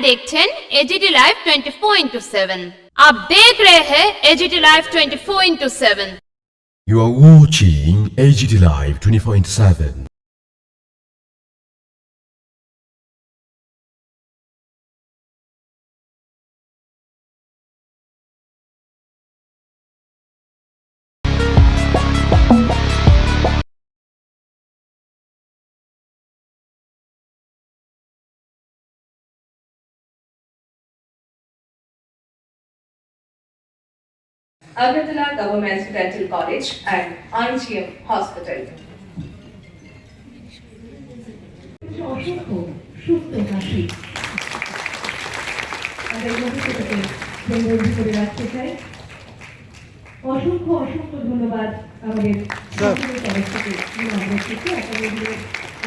देखছেন AGT live 24/7। आप देख रहे हैं AGT live 24/7। You are watching AGT Live 24/7. Agartala Government Dental College and IGM Hospital. অসংখ্য সুস্থ হাসি আমরা এই ভবিষ্যৎকে সংবর্ধন করে রাখতে চাই। অসংখ্য অসংখ্য ধন্যবাদ আমাদের কলেজ থেকে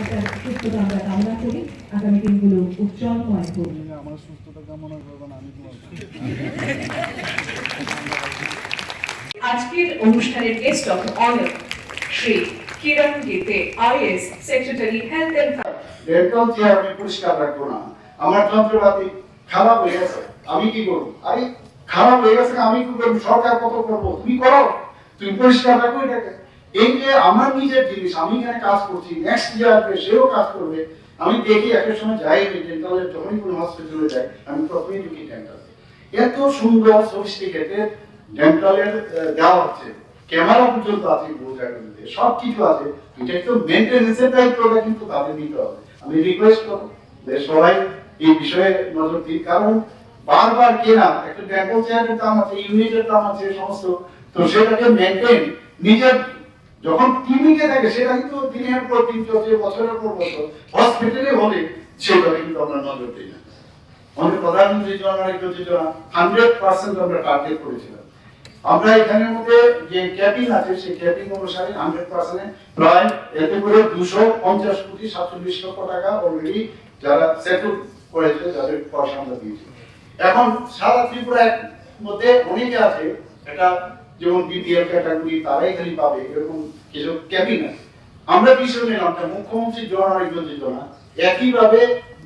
আপনার সুস্থতা আমরা কামনা করি। আগামী দিনগুলো উজ্জ্বলময় হোক। আমার সুস্থতা কামনা করবেন আমি আজকের অনুষ্ঠানের guest of honour Shri Kiran Gite IAS secretary health and dental chair আমি পরিষ্কার রাখবো না, আমার যন্ত্রপাতি খারাপ হয়ে গেছে আমি কি করবো? আরে খারাপ হয়ে গেছে আমি কি করবো? সরকার কত করবো? তুমি করো, তুমি পরিষ্কার রাখো এটাকে। এই যে আমার নিজের জিনিস, আমি এখানে কাজ করছি, নেক্সট যে আসবে সেও কাজ করবে। আমি দেখি একটা সময় যাই ডেন্টালের, যখনই কোনো হসপিটালে যাই আমি প্রথমেই ঢুকি ডেন্টাল। এত সুন্দর সফিস্টিকেটেড ডেন্টালের দেওয়া হচ্ছে, ক্যামেরা পর্যন্ত আছে, সব কিছু আছে। এটা একটু মেনটেন্যান্সের দায়িত্বটা কিন্তু তাদের নিতে হবে। আমি রিকোয়েস্ট করব যে সবাই এই বিষয়ে নজর দিন, কারণ বারবার কেনা একটা ডেন্টাল চেয়ারের দাম আছে, ইউনিটের দাম আছে সমস্ত, তো সেটাকে মেনটেন নিজের যখন ক্লিনিকে থাকে সেটা কিন্তু দিনের পর দিন চলছে, বছরের পর বছর। হসপিটালে হলে সেভাবে কিন্তু আমরা নজর দিই না। আমাদের প্রধানমন্ত্রী জন আরোগ্য যোজনা 100% আমরা টার্গেট করেছিলাম। আমরা এখানের মধ্যে যে ক্যাপিং আছে সেই ক্যাপিং অনুসারে 100% প্রায় এতে করে 250 কোটি 47 লক্ষ টাকা অলরেডি যারা সেটেল করেছে, যাদের পয়সা আমরা দিয়েছি। এখন সারা ত্রিপুরার মধ্যে অনেকে আছে, এটা যেমন বিপিএল ক্যাটাগরি তারাই খালি পাবে এরকম কিছু ক্যাপিং আছে। আমরা বিষয় নিলাম যে মুখ্যমন্ত্রী জন আরোগ্য যোজনা একইভাবে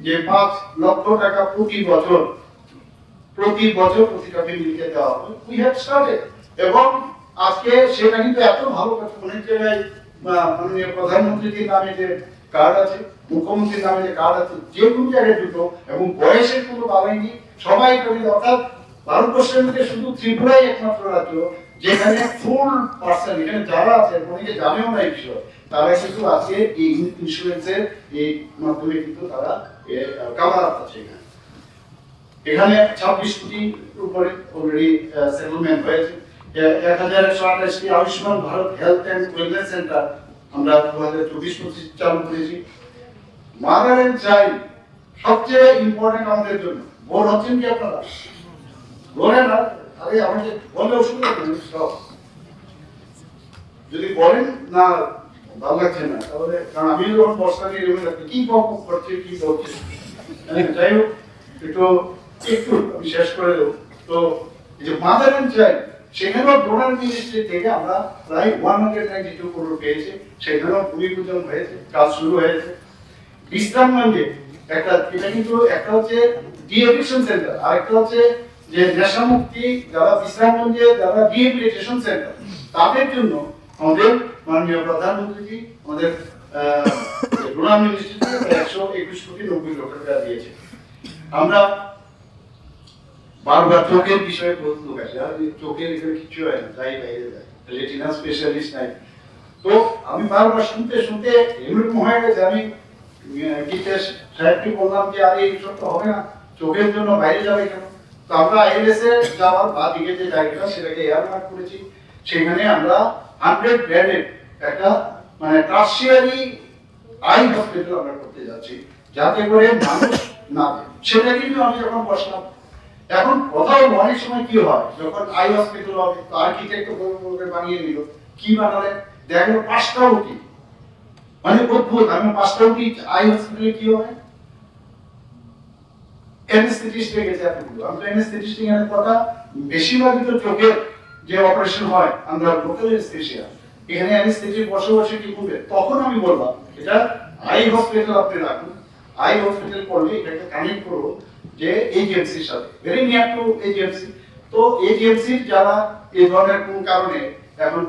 যে 5 লক্ষ টাকা প্রতি বছর প্রতিটা ফ্যামিলিকে দেওয়া হবে, উই হ্যাভ স্টার্টেড। এবং আজকে সেটা কিন্তু এত ভালো কথা, অনেক জায়গায় মাননীয় প্রধানমন্ত্রীর নামে যে কার্ড আছে, মুখ্যমন্ত্রীর নামে যে কার্ড আছে, যে কোনো জায়গায় দুটো, এবং বয়সের কোনো বাধাই নেই, সবাই করে। অর্থাৎ ভারতবর্ষের মধ্যে শুধু ত্রিপুরাই একমাত্র রাজ্য যেখানে ফুল পার্সেন্ট, এখানে যারা আছে অনেকে জানেও না এই বিষয়, তারা কিন্তু আজকে এই ইন্স্যুরেন্সের এই মাধ্যমে কিন্তু তারা কাভার আপ আছে। এখানে 26 কোটির উপরে অলরেডি সেটেলমেন্ট হয়েছে। 1128টি Ayushman Bharat health and wellness centre আমরা 2024-25 চালু করেছি। মাদার এন্ড চাইল্ড সবচেয়ে ইম্পর্টেন্ট আমাদের জন্য। বোর হচ্ছেন কি আপনারা? বলেন না, আরে আমাকে বলে অসুবিধা নেই, যদি বলেন না ভালো লাগছে না তাহলে, কারণ আমি যখন বর্ষা নিয়ে কি পক করছে কি বলছে, যাই হোক একটু আমি শেষ করে দেবো। তো এই যে মাদার এন্ড চাইল্ড, সেখানেও ডোনার মিনিস্ট্রি থেকে আমরা প্রায় 192 করোড় পেয়েছি, সেখানেও ভূমি পূজন হয়েছে, কাজ শুরু হয়েছে। বিশ্রামগঞ্জে এটা কিন্তু একটা হচ্ছে ডিএডিকশন সেন্টার, আর একটা হচ্ছে যে নেশামুক্তি যারা বিশ্রামগঞ্জে যারা রিহেবিলিটেশন সেন্টার, তাদের জন্য আমাদের মাননীয় প্রধানমন্ত্রী আমাদের ডোনার মিনিস্ট্রি থেকে 121 কোটি 90 লক্ষ টাকা দিয়েছে। আমরা বারবার চোখের বিষয়ে বলতে গেছে, আর চোখের এখানে কিছু হয় না, যাই বাইরে যায়, রেটিনা স্পেশালিস্ট নাই। তো আমি বারবার শুনতে এরকম হয়ে গেছে, আমি গীতেশ সাহেবকে বললাম যে আরে এই সব তো হবে না, চোখের জন্য বাইরে যাবে কেন? তো আমরা আইএলএস এ যাওয়ার বা দিকে যে জায়গাটা সেটাকে এয়ারমার্ক করেছি, সেখানে আমরা 100 বেডের একটা মানে টার্সিয়ারি আই হসপিটাল আমরা করতে যাচ্ছি, যাতে করে মানুষ না, সেটা কিন্তু আমি যখন বসলাম। এখন কোথাও অনেক সময় কি হয়, যখন আই হসপিটাল হবে তো আর্কিটেক্ট করে বানিয়ে নিল, কি বানালে দেখলো 5টা উটি, মানে অদ্ভুত। আমি 5টা উটি আই হসপিটালে কি হবে, অ্যানেস্থেটিস্ট হয়ে গেছে এতগুলো। আমি তো অ্যানেস্থেটিস্ট এর কথা, বেশিরভাগই তো চোখের যে অপারেশন হয় আমরা লোকাল অ্যানেস্থেশিয়া, এখানে অ্যানেস্থেটিস্ট বসে বসে কি করবে। তখন আমি বললাম এটা আই হসপিটাল আপনি রাখুন, আই হসপিটাল করলে এটাকে কানেক্ট করবো যে এজিএমসির সাথে, ভেরি নিয়ার টু এজিএমসি। তো এজিএমসির যারা এই ধরনের কোন কারণে এখন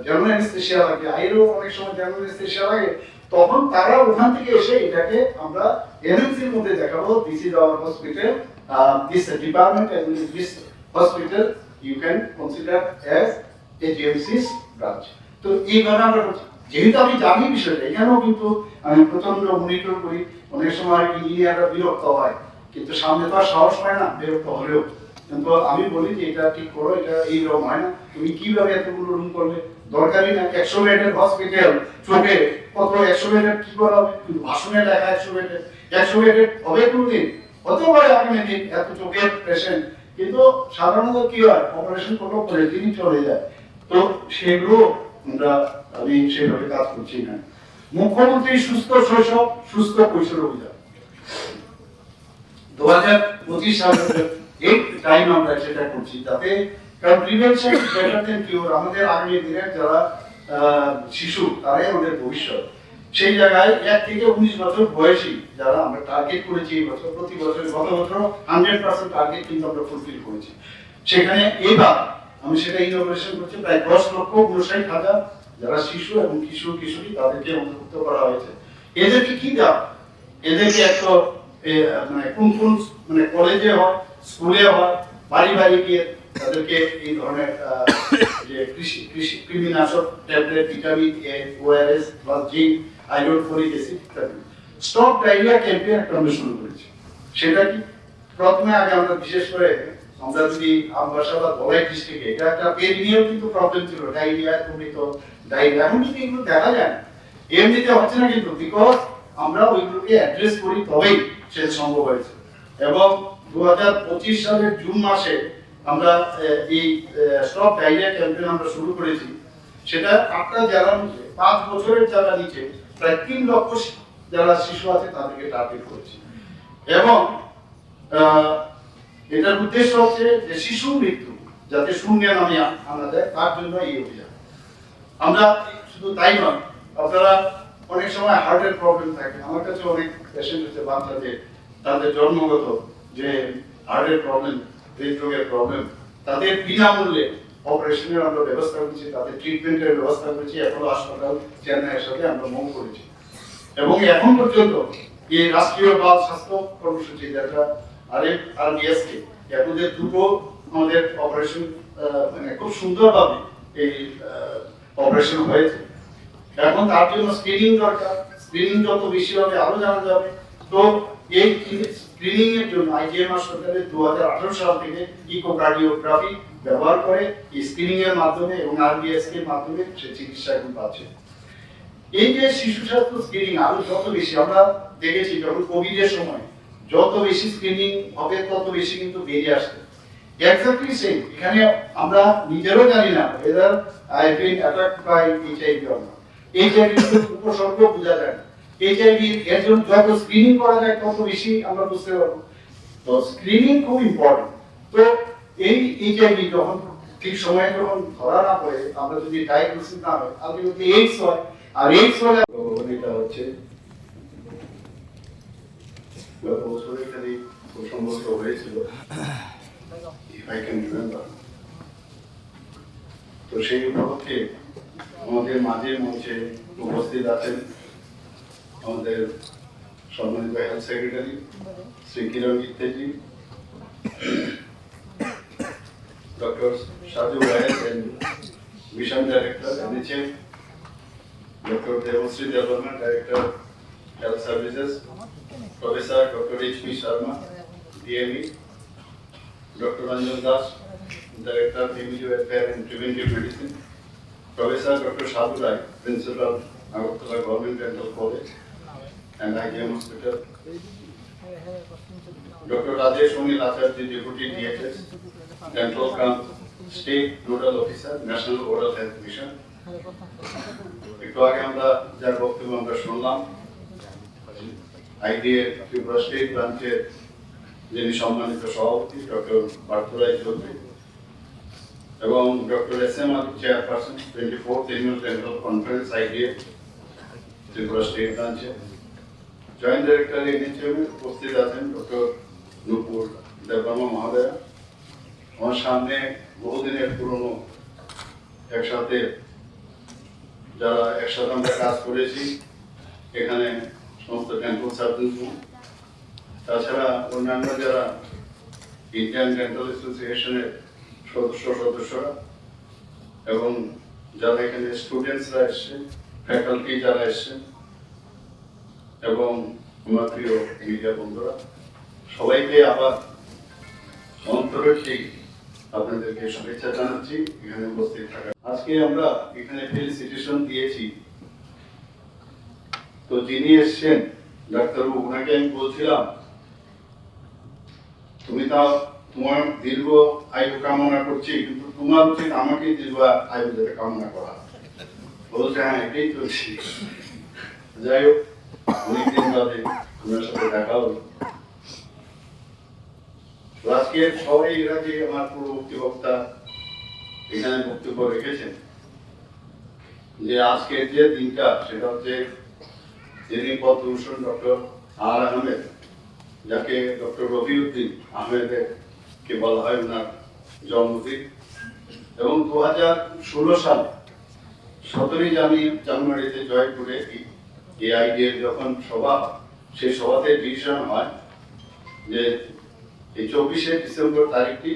জেনারেল অ্যানেস্থেসিয়া লাগে, আইরও অনেক সময় জেনারেল অ্যানেস্থেসিয়া লাগে, তখন তারা ওখান থেকে এসে এটাকে আমরা এনএমসির মধ্যে দেখাবো, this is our hospital, this department and this hospital you can consider as AGMC's branch. তো এইভাবে আমরা যেহেতু আমি জানি বিষয়টা, এখানেও কিন্তু আমি প্রচন্ড মনিটর করি, অনেক সময় ইঞ্জিনিয়াররা বিরক্ত হয়, কিন্তু সামনে তো আর সাহস পায় না বিরক্ত হলেও। কিন্তু আমি বলি যে এটা ঠিক করো, এটা এইরকম হয় না, তুমি কিভাবে এতগুলো রুম করবে, দরকারই না 100 বেডের হসপিটাল, চোখে কত 100 বেডের কি করা হবে, কিন্তু ভাষণে লেখা 100 বেডের হবে কোনদিন, হতে পারে আগামী দিন এত চোখের পেশেন্ট, কিন্তু সাধারণত কি হয় অপারেশন করলেও পরে দিনই চলে যায়। তো সেগুলো আমি সেভাবে কাজ করছি না। মুখ্যমন্ত্রী সুস্থ শৈশব সুস্থ কৈশোর অভিযান 2025 সালে এই টাইম আমরা সেটা করছি, যাতে কারণ প্রিভেনশন বেটার দ্যান কিউর, আমাদের আগামী দিনের যারা শিশু তারাই আমাদের ভবিষ্যৎ। সেই জায়গায় 1 থেকে 19 বছর বয়সী যারা আমরা টার্গেট করেছি এই বছর, প্রতি বছর গত বছর 100% টার্গেট কিন্তু আমরা ফুলফিল করেছি। সেখানে এবার আমি সেটা ইনোভেশন করছি, প্রায় 10,59,000 যারা শিশু এবং কিশোর কিশোরী তাদেরকে অন্তর্ভুক্ত করা হয়েছে। এদেরকে কি দেওয়া, এদেরকে একটা মানে কোন কোন মানে কলেজে হয়, স্কুলে হয়, বাড়ি বাড়ি গিয়ে তাদেরকে এই ধরনের যে কৃমিনাশক tablet, vitamin A, ORS plus zinc, iron, folic acid ইত্যাদি স্টপ ডায়রিয়া ক্যাম্পেইন একটা আমরা শুরু করেছি। সেটা কি প্রথমে আগে আমরা বিশেষ করে আমরা যদি আমবাসা বা ধলাই ডিস্ট্রিক্টে এটা একটা পেরিনিয়াল কিন্তু প্রবলেম ছিল, ডায়রিয়া, কুমিত ডায়রিয়া, এখন যদি এগুলো দেখা যায় এমনিতে হচ্ছে না, কিন্তু বিকজ আমরা ওইগুলোকে অ্যাড্রেস করি তবেই সেটা সম্ভব হয়েছে। এবং 2025 সালের জুন মাসে আমরা এই স্টপ ডায়রিয়া ক্যাম্পেইন আমরা শুরু করেছি। সেটা 8টা জেলার মধ্যে 5 বছরের যারা নিচে প্রায় 3 লক্ষ যারা শিশু আছে তাদেরকে টার্গেট করেছি। এবং এটার উদ্দেশ্য হচ্ছে যে শিশু মৃত্যু যাতে শূন্যে নামে আনা যায়, তার জন্য এই অভিযান। আমরা শুধু তাই নয়, আপনারা অনেক সময় হার্টের প্রবলেম থাকে, আমার কাছে অনেক পেশেন্ট হচ্ছে বাচ্চাদের তাদের জন্মগত যে হার্টের প্রবলেম, হৃদরোগের প্রবলেম, তাদের বিনামূল্যে অপারেশনের আমরা ব্যবস্থা করেছি, তাদের ট্রিটমেন্টের ব্যবস্থা করেছি। অ্যাপোলো হাসপাতাল চেন্নাইয়ের সাথে আমরা মুভ করেছি। এবং এখন পর্যন্ত এই রাষ্ট্রীয় বাল স্বাস্থ্য কর্মসূচি যেটা আরবিএসকে এগুলোতে দুটো আমাদের অপারেশন মানে খুব সুন্দরভাবে এই অপারেশন হয়েছে। এখন তার জন্য স্ক্রিনিং দরকার, স্ক্রিনিং যত বেশি হবে আরো জানা যাবে। তো এই স্ক্রিনিং এর জন্য আইজিএম হাসপাতালে 2018 সাল থেকে ইকোকার্ডিওগ্রাফি ব্যবহার করে এই স্ক্রিনিং এর মাধ্যমে এবং আরবিএসকে এর মাধ্যমে সে চিকিৎসা এখন পাচ্ছে। এই যে শিশু স্বাস্থ্য স্ক্রিনিং আরো যত বেশি আমরা দেখেছি, যখন কোভিড এর সময় যত বেশি স্ক্রিনিং হবে তত বেশি কিন্তু বেরিয়ে আসবে। এক্স্যাক্টলি সেম এখানে আমরা নিজেরও জানি না whether I have been attacked by HIV or not. HIV এর উপসর্গ বোঝা যায় না। HIV এর জন্য যত স্ক্রিনিং করা যায় তত বেশি আমরা বুঝতে পারবো। তো স্ক্রিনিং খুব ইম্পর্টেন্ট। তো এই HIV যখন ঠিক সময়ে যখন ধরা না পড়ে, আমরা যদি ডায়াগনোসিস না হয়, আলটিমেটলি এইডস হয়। আর এইডস হলে এটা হচ্ছে গত বছর এখানে সংগঠিত হয়েছিল, if I can remember. তো সেই উপলক্ষে আমাদের মাঝে মঞ্চে উপস্থিত আছেন আমাদের সম্মানিত হেলথ সেক্রেটারি শ্রী কিরণ গিত্তেজি, doctor Saju Roy mission director NHM, doctor Debashree Debbarma director health services, professor doctor HP Sharma DME, Dr. Ranjan Das, Director Family Welfare and Preventive Medicine, Professor Dr. Sadhu Rai, Principal Agartala Government Dental College and IGM Hospital, Dr. Rajesh Onil Acharya, Deputy DHS, Dental Camp, State Nodal Officer, National Oral Health Mission. একটু আগে আমরা যার বক্তব্য আমরা শুনলাম IDA Tripura state ব্রাঞ্চের যিনি সম্মানিত সভাপতি ডক্টর পার্থরায় চৌধুরী এবং doctor SM Ali chairperson 24th Annual Dental Conference IDA Tripura state ব্রাঞ্চে, জয়েন্ট ডাইরেক্টর NHM উপস্থিত আছেন ডক্টর নূপুর দেববর্মা মহোদয়া, আমার সামনে বহুদিনের পুরনো একসাথে যারা একসাথে আমরা কাজ করেছি এখানে সমস্ত ডেন্টাল সার্জন, তাছাড়া অন্যান্য যারা ইন্ডিয়ান ডেন্টাল অ্যাসোসিয়েশনের সদস্যরা এবং যারা এখানে স্টুডেন্টসরা এসছেন, ফ্যাকাল্টি যারা এসছেন এবং আমার প্রিয় মিডিয়া বন্ধুরা, সবাইকে আবার অন্তরের সেই আপনাদেরকে শুভেচ্ছা জানাচ্ছি এখানে উপস্থিত থাকা। আজকে আমরা এখানে ফেলিসিটেশন দিয়েছি, তো যিনি এসছেন ডাক্তারবাবু, ওনাকে আমি বলছিলাম তুমি তাও তোমার দীর্ঘ আয়ু কামনা করছি, কিন্তু তোমার উচিত আমাকে দীর্ঘ আয়ু যাতে কামনা করা। বলছে হ্যাঁ এটাই চলছি। যাই হোক, অনেকদিন বাদে তোমার সাথে দেখা হলো। আজকে সবাই এরা যে আমার পূর্ববর্তী বক্তা এখানে বক্তব্য রেখেছেন, যে আজকের যে দিনটা সেটা হচ্ছে যিনি পদ্মভূষণ ডক্টর আর আহমেদ, যাকে ডক্টর রবিউদ্দিন আহমেদের কে বলা হয় ওনার জন্মদিন, এবং 2016 সালে 17 জানুয়ারিতে জয়পুরে এআইডিএর যখন সভা, সেই সভাতে ডিসিশন হয় যে এই 24শে ডিসেম্বর তারিখটি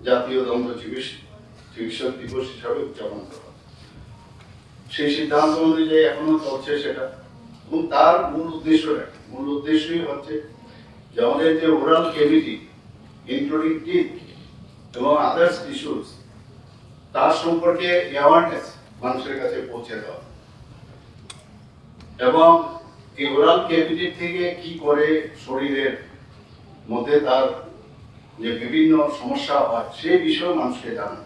জাতীয় দন্ত চিকিৎসক দিবস হিসাবে উদযাপন করা। সেই সিদ্ধান্ত অনুযায়ী এখনো চলছে সেটা, এবং তার মূল উদ্দেশ্যই হচ্ছে যে আমাদের যে ওরাল ক্যাভিটি ইনক্লুডিং টিথ এবং আদার্স টিস্যুস, তার সম্পর্কে অ্যাওয়ারনেস মানুষের কাছে পৌঁছে দেওয়া, এবং এই ওরাল ক্যাভিটি থেকে কি করে শরীরের মধ্যে তার যে বিভিন্ন সমস্যা হয় সেই বিষয়ে মানুষকে জানানো,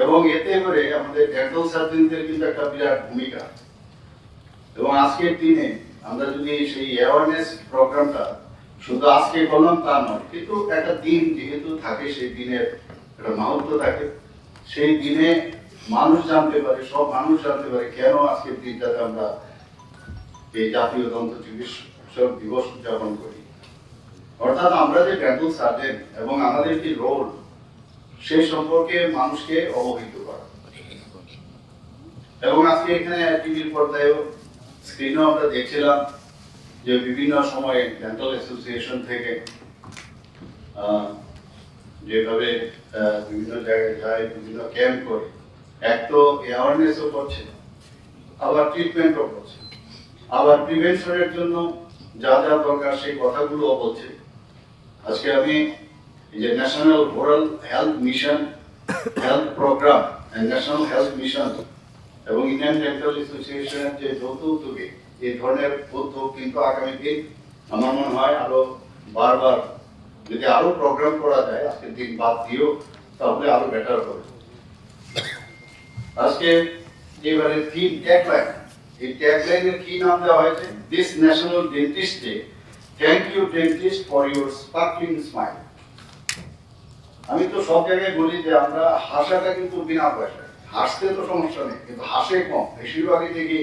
এবং এতে করে আমাদের ডেন্টাল সার্জনদের কিন্তু একটা বিরাট ভূমিকা। এবং আজকের দিনে আমরা যদি সেই অ্যাওয়ারনেস প্রোগ্রামটা শুধু আজকে করলাম তা নয়, কিন্তু একটা দিন যেহেতু থাকে, সেই দিনের একটা মাহাত্ম্য থাকে, সেই দিনে মানুষ জানতে পারে, সব মানুষ জানতে পারে কেন আজকের দিনটাতে আমরা এই জাতীয় দন্ত চিকিৎসক দিবস উদযাপন করি। অর্থাৎ আমরা যে ডেন্টাল সার্জন এবং আমাদের কি রোল সেই সম্পর্কে মানুষকে অবহিত করা। এবং আজকে এখানে টিভির পর্দায়ও স্ক্রিনেও আমরা দেখছিলাম যে বিভিন্ন সময়ে ডেন্টাল অ্যাসোসিয়েশন থেকে যেভাবে বিভিন্ন জায়গায় যায়, বিভিন্ন ক্যাম্প করে, এক তো অ্যাওয়ারনেসও করছে, আবার ট্রিটমেন্টও করছে, আবার প্রিভেনশনের জন্য যা যা দরকার সেই কথাগুলোও বলছে। আজকে আমি এই যে national oral health mission health program, national health mission এবং ইন্ডিয়ান ডেন্টাল অ্যাসোসিয়েশনের যে যৌথ উদ্যোগে এই ধরনের উদ্যোগ কিন্তু আগামী দিন আমার মনে হয় আরো বারবার যদি আরো প্রোগ্রাম করা যায়, আজকের দিন বাদ দিয়েও, তাহলে আরো বেটার হবে। আজকে এবারে থিম ট্যাগলাইন, এই ট্যাগলাইনের কি নাম দেওয়া হয়েছে? This national dentist day, thank you dentist for your sparkling smile. আমি তো সব জায়গায় বলি যে আমরা হাসাটা কিন্তু বিনা পয়সায়, হাসতে তো সমস্যা নেই, কিন্তু হাসে কম, বেশিরভাগই দেখি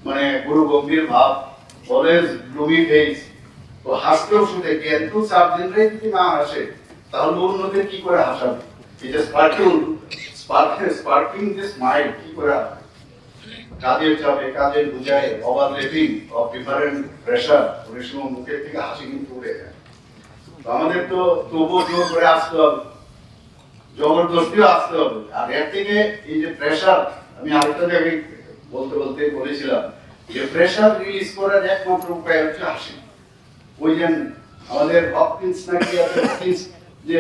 মানে পুরো গম্ভীর ভাব, অলওয়েজ গ্লুমি ফেস। তো হাসতেও শুধু কিন্তু সার্জনরাই যদি না হাসে তাহলে অন্যদের কি করে হাসাবে? এই যে স্পার্কিং যে স্মাইল কি করে হাসবে? কাজের চাপে, কাজের বোঝায়, ওভারলেপিং অফ ডিফারেন্ট প্রেশার, অনেক সময় মুখের থেকে হাসি কিন্তু উড়ে যায়। আমাদের তো তবুও জোর করে আসতে হবে, জবরদস্তিও আসতে হবে। আর এর থেকে এই যে প্রেশার, আমি আরেকটা জায়গায় বলতে বলেছিলাম যে প্রেশার রিলিজ করার একমাত্র উপায় হচ্ছে হাসি। ওই যে আমাদের হপকিন্স নাকি হপকিন্স যে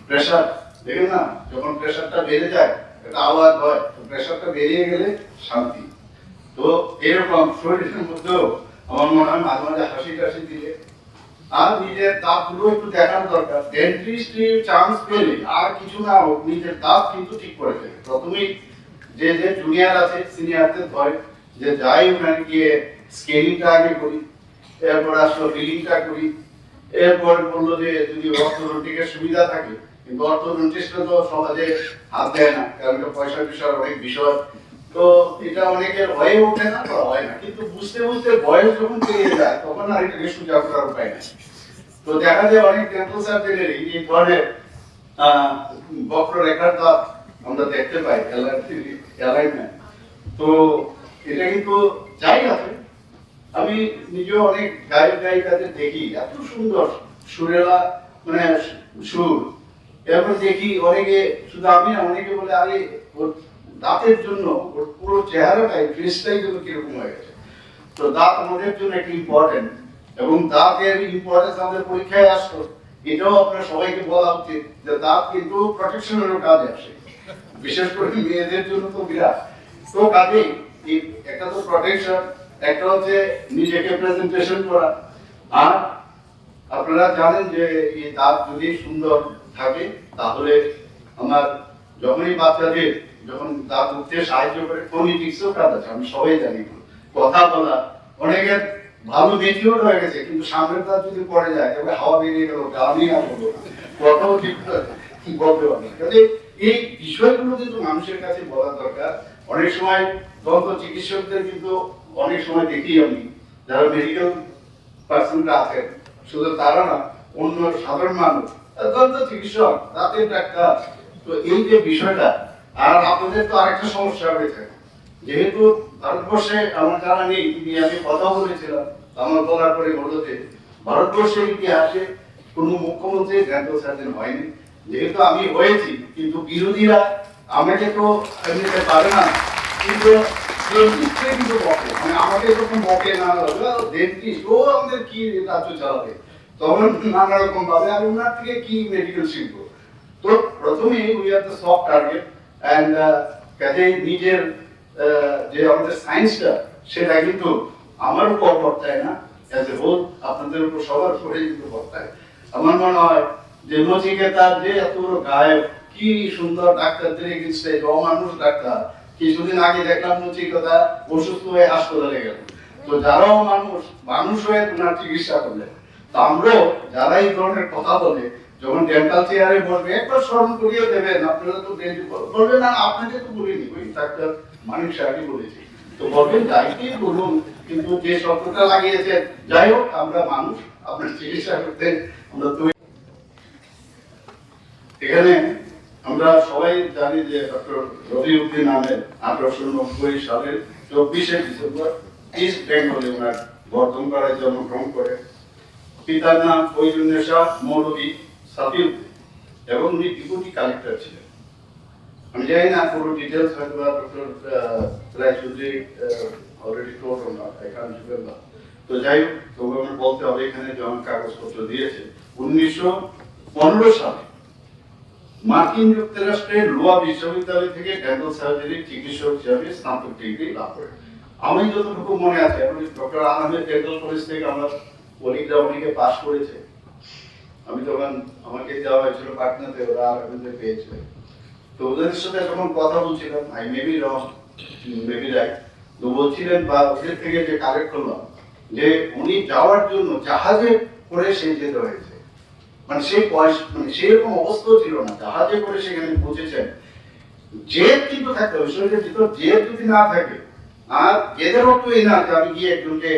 প্রেশার দেখেন না, যখন প্রেশারটা বেড়ে যায় একটা আওয়াজ হয়, প্রেশারটা বেরিয়ে গেলে শান্তি। তো এরকম শরীরের মধ্যেও আমার মনে হয় মাঝে মাঝে হাসি টাসি দিলে, আর নিজের দাঁতগুলো একটু দেখার দরকার। ডেন্টিস্ট্রি চান্স পেলে আর কিছু না হোক, নিজের দাঁত কিন্তু ঠিক করে ফেলে। প্রথমেই যে জুনিয়র আছে সিনিয়রদের ধরে যে যাই ওখানে গিয়ে স্কেলিংটা আগে করি, এরপর আসলো ফিলিংটা করি, এরপর বললো যে যদি অর্থোডন্টিকের সুবিধা থাকে, কিন্তু অর্থোডন্টিস্টরা তো সহজে হাত দেয় না, কারণ পয়সা টয়সার অনেক বিষয়। তো এটা অনেকের হয়ে ওঠে না, হয় না, কিন্তু বুঝতে বুঝতে বয়স যখন পেরিয়ে যায় তখন আর এটাকে সোজা করার উপায় নেই। তো দেখা যায় অনেক ডেন্টাল সার্জনের এই ধরনের বক্ররেখার দাঁত আমরা দেখতে পাই অ্যালাইনমেন্ট। তো এটা কিন্তু যাই আছে, আমি নিজেও অনেক গায়ক গায়িকাদের দেখি এত সুন্দর সুরেলা মানে সুর, এরপর দেখি অনেকে, শুধু আমি না, অনেকে বলে আরে ওর দাঁতের জন্য ওর পুরো চেহারাটাই ফেসটাই যেন কিরকম হয়ে গেছে। তো দাঁত আমাদের জন্য একটা ইম্পর্টেন্ট, এবং দাঁতের ইম্পর্টেন্স আমাদের পরীক্ষায় আসতো, এটাও আপনার সবাইকে বলা উচিত যে দাঁত কিন্তু প্রোটেকশনেরও কাজে আসে, বিশেষ করে মেয়েদের জন্য তো বিরাট। তো কাজেই একটা তো প্রোটেকশন, একটা হচ্ছে নিজেকে প্রেজেন্টেশন করা। আর আপনারা জানেন যে এই দাঁত যদি সুন্দর থাকে তাহলে আমার যখনই বাচ্চাদের যখন দাঁত উঠতে সাহায্য করে, ফোনিটিক্সও কাজ আছে, আমি সবাই জানি। কথা বলা অনেকের ভালো মেচিওর হয়ে গেছে, কিন্তু সামনের দাঁত যদি পড়ে যায় তবে হাওয়া বেরিয়ে গেল, গানই আর হলো না, কথাও ঠিক কি বলতে পারবে। কাজে এই বিষয়গুলো কিন্তু মানুষের কাছে বলা দরকার। অনেক সময় দন্ত চিকিৎসকদের কিন্তু অনেক সময় দেখি আমি, যারা মেডিকেল পার্সনরা আছেন, শুধু তারা না, অন্য সাধারণ মানুষ, দন্ত চিকিৎসক, দাঁতের ডাক্তার। তো এই যে বিষয়টা, আর আপনাদের তো আরেকটা সমস্যা হয়েছে, যেহেতু ভারতবর্ষে আমার জানা নেই, কিন্তু আমি কথা বলেছিলাম, আমার বলার পরে বললো যে ভারতবর্ষের ইতিহাসে কোনো মুখ্যমন্ত্রী ডেন্টাল সার্জন হয়নি। যেহেতু আমি হয়েছি, কিন্তু বিরোধীরা আমাকে তো এমনিতে পারে না, কিন্তু কিন্তু বকে, মানে আমাকে এরকম বকে না, ডেন্টিস্ট ও আমাদের কি রাজ্য চালাবে, তখন নানা রকম ভাবে আর ওনার থেকে কি মেডিকেল শিখবো। তো প্রথমে we are the soft target, and কাজে নিজের যে আমাদের সায়েন্সটা সেটা কিন্তু আমার উপর বর্তায় না, অ্যাজ এ হোল আপনাদের উপর সবার উপরে কিন্তু বর্তায়। আমার মনে হয় যে নচিকেতার যে এত বড় গায়ক, কি সুন্দর ডাক্তারদের এগেইনস্টে অমানুষ ডাক্তার, কিছুদিন আগে দেখলাম নচিকেতা অসুস্থ হয়ে হাসপাতালে গেল। তো যারাও মানুষ হয়ে ওনার চিকিৎসা করলেন। তো আমরাও যারা এই ধরনের কথা বলে যখন ডেন্টাল চেয়ারে বসবে, একবার স্মরণ করিয়ে দেবেন, আপনারা তো বলবেন না আপনাকে তো বলিনি, ওই ডাক্তার মানিক সাহেবই বলেছি, তো বলবেন যাইকে বলুন, কিন্তু যে শব্দটা লাগিয়েছেন, যাই হোক আমরা মানুষ, আপনার চিকিৎসা করতে আমরা তো। এখানে আমরা সবাই জানি যে ডক্টর রবিউদ্দিন আহমেদ 1890 সালের 24শে ডিসেম্বর ইস্ট বেঙ্গলে ওনার বর্ধমানে জন্মগ্রহণ করে। পিতার নাম ফৈজুন্নেসা মৌলভী সাফিউদ্দিন, এবং উনি ডেপুটি কালেক্টর ছিলেন। আমি জানি না পুরো ডিটেলস হয়তো doctor Roychowdhury already told on that, I can't remember. তো যাই হোক, তবু আমার বলতে হবে এখানে যেমন কাগজপত্র দিয়েছে, 1915 সালে মার্কিন যুক্তরাষ্ট্রের লোয়া বিশ্ববিদ্যালয় থেকে ডেন্টাল সার্জারি চিকিৎসক হিসাবে স্নাতক ডিগ্রি লাভ করে। আমি যতটুকু মনে আছে, এখন ডক্টর আহমেদ ডেন্টাল কলেজ থেকে আমার কলিগরা অনেকে পাস করেছে। আমি তখন আমাকে দেওয়া হয়েছিল পাটনাতে, ওরা আহমেদের পেয়েছে। তো ওদের সাথে যখন কথা বলছিলাম, I maybe wrong maybe right, তো বলছিলেন বা ওদের থেকে যে কালেক্ট করলাম যে উনি যাওয়ার জন্য জাহাজে করে সে যেতে হয়েছে, মানে সেই বয়স, মানে সেরকম অবস্থাও ছিল না, জাহাজে করে সেখানে পৌঁছেছেন। জেদ কিন্তু থাকতে হবে শরীরের ভিতর, জেদ যদি না থাকে, আর জেদের অর্থ এই না যে আমি গিয়ে একজনকে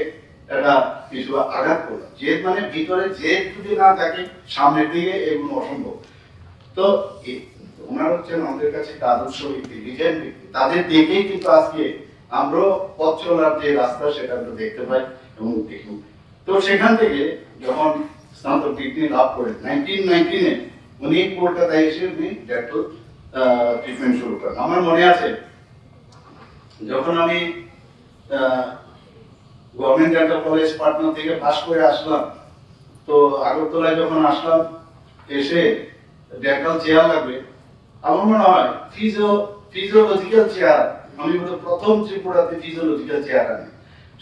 একটা কিছু আঘাত করলাম, জেদ মানে ভিতরে জেদ যদি না থাকে সামনের দিকে এগুলো অসম্ভব। তো ওনারা হচ্ছেন আমাদের কাছে একটা আদর্শ ব্যক্তি, লিজেন্ড ব্যক্তি, তাদের দেখেই কিন্তু আজকে আমরা পথ চলার যে রাস্তা সেটা আমরা দেখতে পাই এবং দেখি। তো সেখান থেকে যখন স্নাতক ডিগ্রি লাভ করেন 1919-এ, উনি কলকাতায় এসে উনি ডেন্টাল ট্রিটমেন্ট শুরু করেন। আমার মনে আছে যখন আমি গভর্নমেন্ট ডেন্টাল কলেজ পাটনা থেকে পাস করে আসলাম, তো আগরতলায় যখন আসলাম, এসে ডেন্টাল চেয়ার লাগবে, আমার মনে হয় ফিজিওলজিক্যাল চেয়ার, আমি প্রথম ত্রিপুরাতে ফিজিওলজিক্যাল চেয়ার আনি,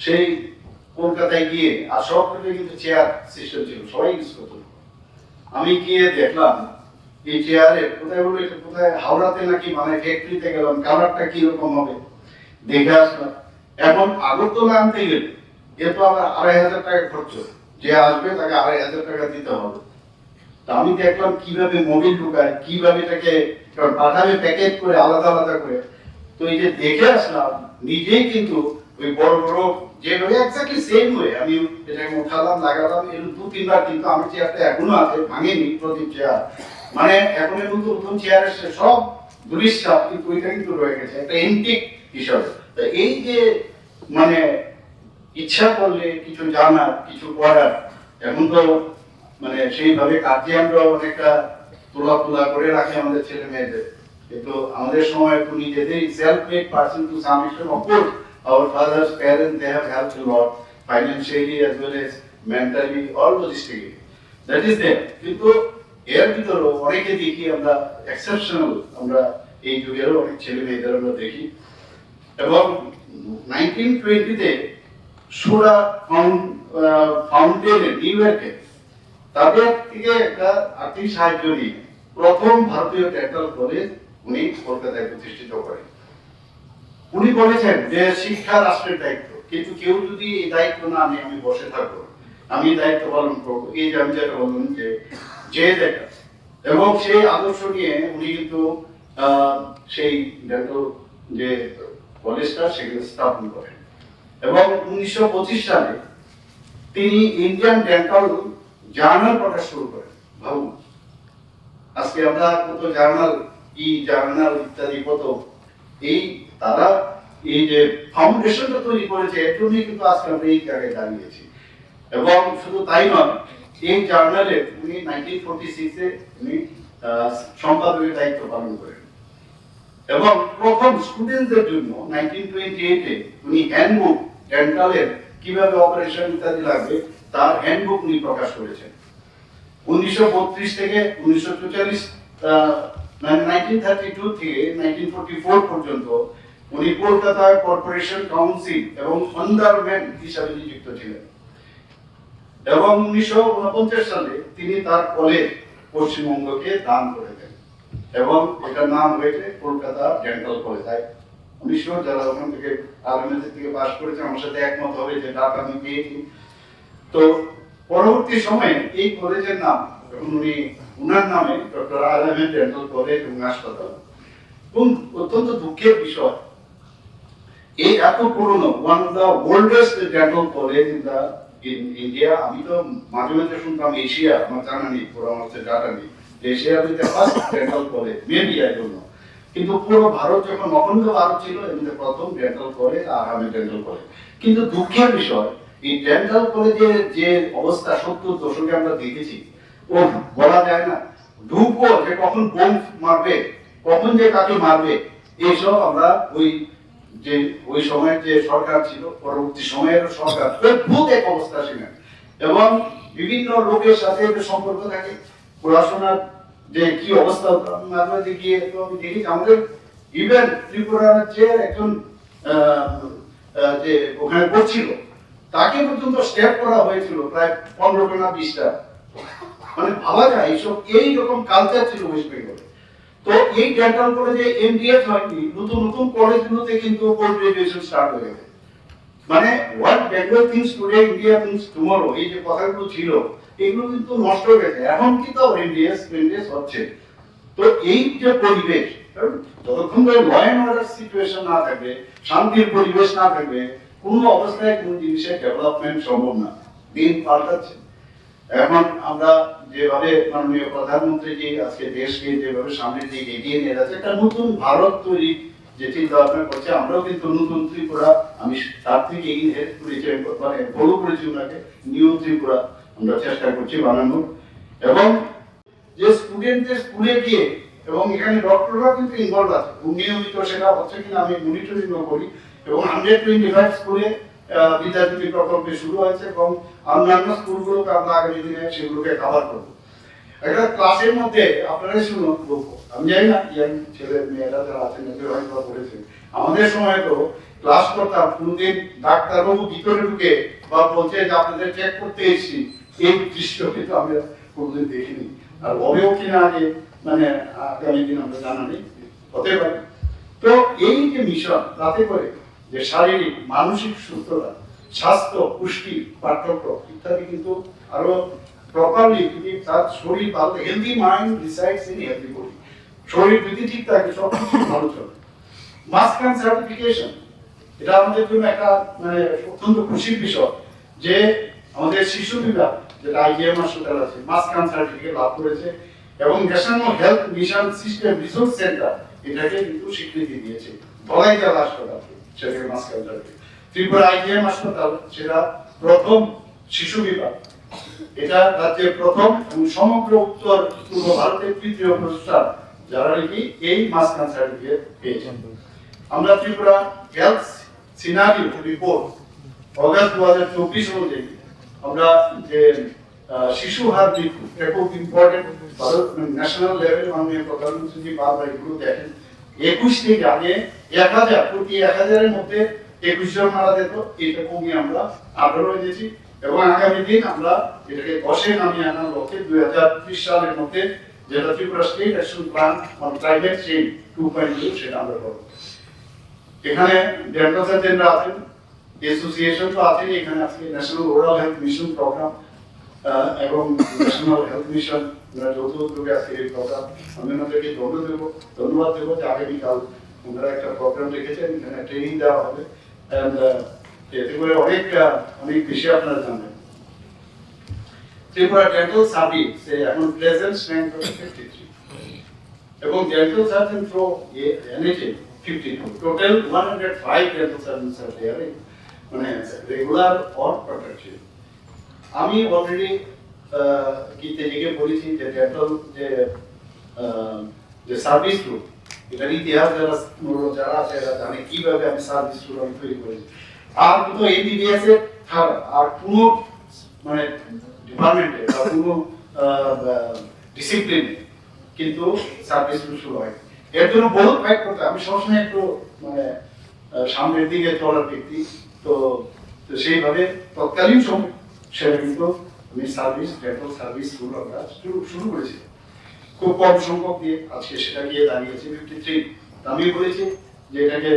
সেই কলকাতায় গিয়ে, আর সব ক্ষেত্রে কিন্তু চেয়ার সিস্টেম ছিল, সবাই ইউজ করত। আমি গিয়ে দেখলাম এই চেয়ারে কোথায় হলো, এটা কোথায় হাওড়াতে নাকি মানে ফ্যাক্টরিতে গেলাম, কালারটা কিরকম হবে দেখে আসলাম। এখন আগরতলা আনতে গেলে এ তো আবার 2500 টাকা খরচ, যে আসবে তাকে 2500 টাকা দিতে হবে। তা আমি দেখলাম কিভাবে মোবিল ঢুকায়, কিভাবে এটাকে পাঠাবে প্যাকেট করে আলাদা আলাদা করে। তো এই যে দেখে আসলাম, নিজেই কিন্তু ওই বড় বড় যেভাবে এক্স্যাক্টলি সেম ওয়ে আমি এটাকে উঠালাম লাগালাম এরকম 2-3 বার, কিন্তু আমার চেয়ারটা এখনো আছে, ভাঙেনি প্রদীপ চেয়ার। মানে এখন নতুন নতুন চেয়ার এসে সব দুলিশাপ, কিন্তু ওইটা কিন্তু রয়ে গেছে একটা এন্টিক হিসাবে। তো এই যে মানে ইচ্ছা করলে কিছু জানার কিছু করার, এখন তো মানে সেইভাবে গার্জিয়ানরা অনেকটা তোলা করে রাখে আমাদের ছেলে মেয়েদের, কিন্তু আমাদের সময় তো নিজেদের self made person to some extent. Of course our fathers parents they have helped a lot financially as well as mentally all logistically, that is there, কিন্তু এর ভিতরে অনেকে দেখি আমরা এক্সেপশনাল, আমরা এই যুগেরও অনেক ছেলে মেয়েদের আমরা দেখি। এবং 1920 তে সুরা ফাউন্টেনে নিউ ইয়র্কে তাদের থেকে একটা আর্থিক সাহায্য নিয়ে প্রথম ভারতীয় ডেন্টাল কলেজ উনি কলকাতায় প্রতিষ্ঠিত করেন। উনি বলেছেন যে শিক্ষা রাষ্ট্রের দায়িত্ব, কিন্তু কেউ যদি এই দায়িত্ব না নিয়ে আমি বসে থাকবো, আমি দায়িত্ব পালন করবো, এই যে আমি যেটা বললাম যে দেখা, এবং সেই আদর্শ নিয়ে উনি কিন্তু সেই ডেন্টাল যে কলেজটা সেগুলো স্থাপন করেন। এবং 1925 সালে তিনি ইন্ডিয়ান ডেন্টাল জার্নাল প্রকাশ শুরু করেন। ভাবুন, আজকে আমরা কত জার্নাল, জার্নাল ইত্যাদি কত, এই তারা এই যে ফাউন্ডেশনটা তৈরি করেছে, এর জন্যই কিন্তু আজকে আমরা এই জায়গায় দাঁড়িয়েছি। এবং শুধু তাই নয়, এই জার্নালে উনি 1946 এ উনি সম্পাদকের দায়িত্ব পালন করেন। এবং প্রথম স্টুডেন্টদের জন্য 1928 এ উনি হ্যান্ডবুক ডেন্টালের কিভাবে অপারেশন ইত্যাদি লাগবে তার হ্যান্ডবুক উনি প্রকাশ করেছেন। 1932 থেকে 1932 থেকে 1944 পর্যন্ত উনি কলকাতা কর্পোরেশন কাউন্সিল এবং ফান্ডারম্যান হিসাবে নিযুক্ত ছিলেন। এবং 1949 সালে তিনি তার কলেজ পশ্চিমবঙ্গকে দান করে দেন, এবং এটার নাম হয়েছে কলকাতা ডেন্টাল কলেজ। 1900 যারা ওখান থেকে আলমেন্স থেকে পাস করেছে আমার সাথে একমত হবে যে ডাটা আমি পেয়েছি। তো পরবর্তী সময়ে এই কলেজের নাম এখন উনি উনার নামে ডক্টর আলমেন্স ডেন্টাল কলেজ এবং হাসপাতাল। এবং অত্যন্ত দুঃখের বিষয়, এই এত পুরনো one of the oldest dental college in India, আমি তো মাঝে মাঝে শুনতাম এশিয়া, আমার জানা নেই, পুরো আমার ডাটা নেই, এশিয়ার মধ্যে first dental college maybe I don't know, কিন্তু পুরো ভারত যখন অখণ্ড ভারত ছিল এর মধ্যে প্রথম dental college Ahmed dental college. কিন্তু দুঃখের বিষয়, এই ডেন্টাল কলেজের যে অবস্থা 70 দশকে আমরা দেখেছি, ও বলা যায় না, ঢুকবো যে কখন বোম মারবে, কখন যে কাকে মারবে, এইসব আমরা ওই সময়ের যে সরকার ছিল, পরবর্তী সময়ের সরকার অদ্ভুত এক অবস্থা ছিলেন। এবং বিভিন্ন লোকের সাথে সম্পর্ক থাকে, পড়াশোনার যে কি অবস্থা হতো, আমি মাঝে মাঝে গিয়ে তো আমি দেখি আমাদের ইভেন ত্রিপুরার যে একজন যে ওখানে পড়ছিল তাকে পর্যন্ত স্টেপ করা হয়েছিল প্রায় 15টা না 20টা। মানে ভাবা যায় এইরকম কালচার ছিল ওয়েস্ট বেঙ্গলে। তো এই ডেন্টাল কলেজে এমডিএস হয়নি, নতুন নতুন কলেজগুলোতে কিন্তু পোস্ট গ্রাজুয়েশন স্টার্ট হয়ে গেছে। মানে what Bengal things today India things tomorrow, এই যে কথাগুলো ছিল এগুলো কিন্তু নষ্ট হয়ে গেছে। এখন কিন্তু এমডিএস হচ্ছে। তো এই যে পরিবেশ, যতক্ষণ ধরে ল এন্ড অর্ডার সিচুয়েশন না থাকবে, শান্তির পরিবেশ না থাকবে, কোনো অবস্থায় কোনো জিনিসের ডেভেলপমেন্ট সম্ভব না। দিন পাল্টাচ্ছে। এখন আমরা যেভাবে মাননীয় প্রধানমন্ত্রী জি আজকে দেশকে যেভাবে সামনের দিকে এগিয়ে নিয়ে যাচ্ছে, একটা নতুন ভারত তৈরি যে চিন্তা ভাবনা করছে, আমরাও কিন্তু নতুন ত্রিপুরা, আমি তার থেকে ইনহেরিট করেছি, মানে ফলো করেছি ওনাকে, নিউ ত্রিপুরা আমরা চেষ্টা করছি বানানোর। এবং যে স্টুডেন্টদের স্কুলে গিয়ে, এবং এখানে ডক্টররা কিন্তু ইনভলভ আছে, নিয়মিত সেটা হচ্ছে কিনা আমি মনিটরিং করি। এবং 125 স্কুলে বিদ্যাজ্যোতি প্রকল্পে শুরু হয়েছে, এবং অন্যান্য স্কুলগুলোকে আমরা আগামী দিনে সেগুলোকে কভার করবো। একটা ক্লাসের মধ্যে আপনারা শুনুন, আমি জানি না ইয়াং ছেলে মেয়েরা যারা আছেন হয়তো পড়েছেন, আমাদের সময় তো ক্লাস করতাম, কোনদিন ডাক্তারবাবু ভিতরে ঢুকে বা বলছে যে আপনাদের চেক করতে এসেছি, এই দৃশ্য কিন্তু আমি কোনদিন দেখিনি। আর হবেও কিনা যে মানে আগামী দিন আমরা জানা নেই, হতে পারে। তো এই যে মিশন, তাতে করে যে শারীরিক মানসিক সুস্থতা, স্বাস্থ্য, পুষ্টি, পার্থক্য ইত্যাদি কিন্তু আরো প্রপারলি, যদি তার শরীর ভালো, healthy mind resides in healthy body, শরীর যদি ঠিক থাকে সব কিছু ভালো চলে। মাস্ট সার্টিফিকেশন, এটা আমাদের জন্য একটা মানে অত্যন্ত খুশির বিষয় যে আমাদের শিশু বিভাগ যেটা আইজিএম হাসপাতাল আছে মাসকান সার্টিফিকেট লাভ করেছে এবং national health mission system resource centre এটাকে কিন্তু স্বীকৃতি দিয়েছে বলাই জেলা হাসপাতাল সেটাকে মাসকান সার্টিফিকেট ত্রিপুরা আইজিএম হাসপাতাল সেটা প্রথম শিশু বিভাগ এটা রাজ্যের প্রথম এবং সমগ্র উত্তর পূর্ব ভারতের তৃতীয় প্রতিষ্ঠান যারা নাকি এই মাসকান সার্টিফিকেট পেয়েছেন। আমরা Tripura health scenario report August 2024 অনুযায়ী আমরা যে শিশু হার বৃদ্ধি এটা খুব ইম্পর্টেন্ট ভারত ন্যাশনাল লেভেল মাননীয় প্রধানমন্ত্রী বারবার এগুলো দেখেন 21 থেকে আগে 1000 প্রতি 1000-এর মধ্যে 21 জন মারা যেত, এটা কমিয়ে আমরা 18 হয়েছি এবং আগামী দিন আমরা এটাকে 10-এ নামিয়ে আনার লক্ষ্যে 2030 সালের মধ্যে যেটা Tripura state action plan on climate change 2.0 সেটা আমরা করব। এখানে ডেন্টাল সার্জনরা আছেন, অ্যাসোসিয়েশন তো আছেন, এখানে আজকে national oral health mission program এবং ন্যাশনাল হেলথ মিশন যৌথ উদ্যোগে আজকে এই প্রোগ্রাম। আমি ওনাদেরকে ধন্যবাদ দেবো যে আগামীকাল ওনারা একটা প্রোগ্রাম রেখেছেন, এখানে ট্রেনিং দেওয়া হবে এতে করে অনেক বেশি আপনারা জানবেন। ত্রিপুরা ডেন্টাল সার্ভিস এখন প্রেজেন্ট স্ট্রেংথ হচ্ছে 53 এবং dental surgeon through NHA 52 total 105 dental service আর দেয়ার মানে রেগুলার অর কন্ট্রাকচুয়াল। আমি অলরেডি কি তেজিকে বলেছি যে ডেন্টাল যে সার্ভিস গ্রুপ এটার ইতিহাস যারা আছে এরা জানে কিভাবে আমি সার্ভিস গ্রুপ আমি তৈরি করেছি। আর কিন্তু এমবিবিএস এর আর কোনো মানে ডিপার্টমেন্টে বা কোনো ডিসিপ্লিনে কিন্তু সার্ভিস গ্রুপ শুরু হয়। এর জন্য বহু ফাইট করতে আমি সবসময় একটু মানে সামনের দিকে চলার ব্যক্তি, তো সেইভাবে তৎকালীন সময় সেটা কিন্তু আমি ডেন্টাল সার্ভিস গ্রুপ আমরা শুরু করেছি খুব কম সংখ্যক দিয়ে, আজকে সেটা গিয়ে দাঁড়িয়েছে 53। আমি বলেছি যে এটাকে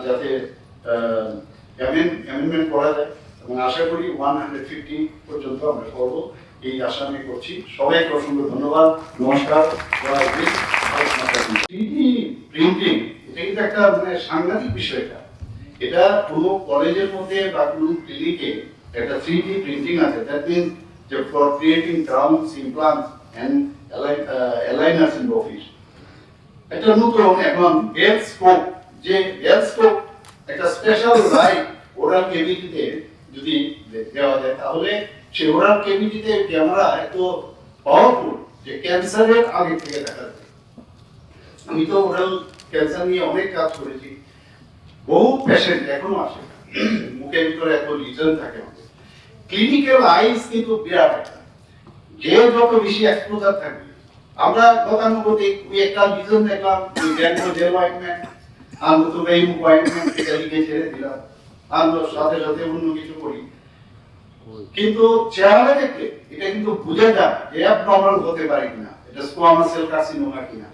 যাতে অ্যামেন্ডমেন্ট করা যায় এবং আশা করি 150 পর্যন্ত আমরা করব, এই আশা আমি করছি। সবাইকে অসংখ্য ধন্যবাদ, নমস্কার। প্রিন্টিং এটা কিন্তু একটা মানে সাংঘাতিক বিষয়টা, এটা কোনো কলেজের মধ্যে বা কোনো ক্লিনিকে একটা 3D প্রিন্টিং আছে, দ্যাট মিন্স যে for creating crowns, implants and aligners in office. একটা নতুন এখন হেলথ স্কোপ, যে হেলথ স্কোপ একটা স্পেশাল লাইট ওরাল কেভিটিতে যদি দেওয়া যায় তাহলে সে ওরাল কেভিটিতে ক্যামেরা এত পাওয়ারফুল যে ক্যান্সারের আগে থেকে দেখা যায়। আমি তো ওরাল ক্যান্সার নিয়ে অনেক কাজ করেছি, বহু পেশেন্ট এখনো আসে মুখের ভিতরে এত লিজন থাকে আমাদের। ক্লিনিক্যাল আইস কিন্তু বিরাট একটা, যে যত বেশি এক্সপোজার থাকবে আমরা গতানুগতিক একটা লিজন দেখলাম জেল অয়েন্টমেন্ট আর নতুন এই অয়েন্টমেন্ট এটা লিখে ছেড়ে দিলাম আর সাথে সাথে অন্য কিছু করি, কিন্তু চেহারা দেখে এটা কিন্তু বুঝে যায় যে অ্যাবনর্মাল হতে পারে কিনা, এটা স্কোয়ামাস সেল কার্সিনোমা কিনা।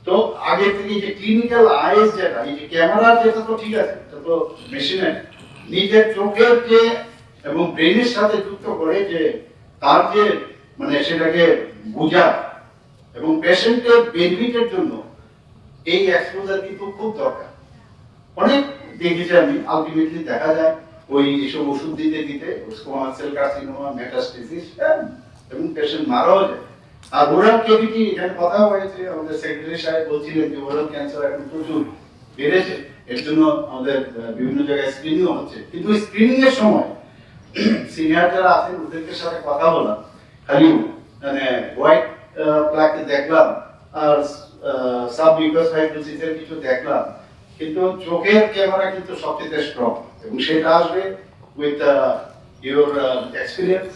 তো আগে থেকে যে ক্লিনিক্যাল আইস যেটা এই যে ক্যামেরা যেটা তো ঠিক আছে, এটা তো মেশিনের নিজের চোখের যে এবং ব্রেনের সাথে যুক্ত করে যে তার যে মানে সেটাকে বোঝা এবং পেশেন্টের বেনিফিটের জন্য এই এক্সপোজার কিন্তু খুব দরকার। অনেক দেখেছি আমি, আলটিমেটলি দেখা যায় ওই এসব ওষুধ দিতে দিতে স্কোয়ামাস সেল কার্সিনোমা, মেটাস্টেসিস এবং পেশেন্ট মারাও যায়। আর ওরাল কেভিটি এখানে কথা হয়েছে, আমাদের সেক্রেটারি সাহেব বলছিলেন যে ওরাল ক্যান্সার এখন প্রচুর বেড়েছে, এর জন্য আমাদের বিভিন্ন জায়গায় স্ক্রিনিং হচ্ছে, কিন্তু স্ক্রিনিং এর সময় সিনিয়র যারা আছেন ওদের সাথে কথা বলা, খালি মানে হোয়াইট প্লাক দেখলাম আর সাব মিউকাস ফাইব্রোসিসের কিছু দেখলাম, কিন্তু চোখের ক্যামেরা কিন্তু সবচেয়ে স্ট্রং এবং সেটা আসবে উইথ ইওর এক্সপিরিয়েন্স।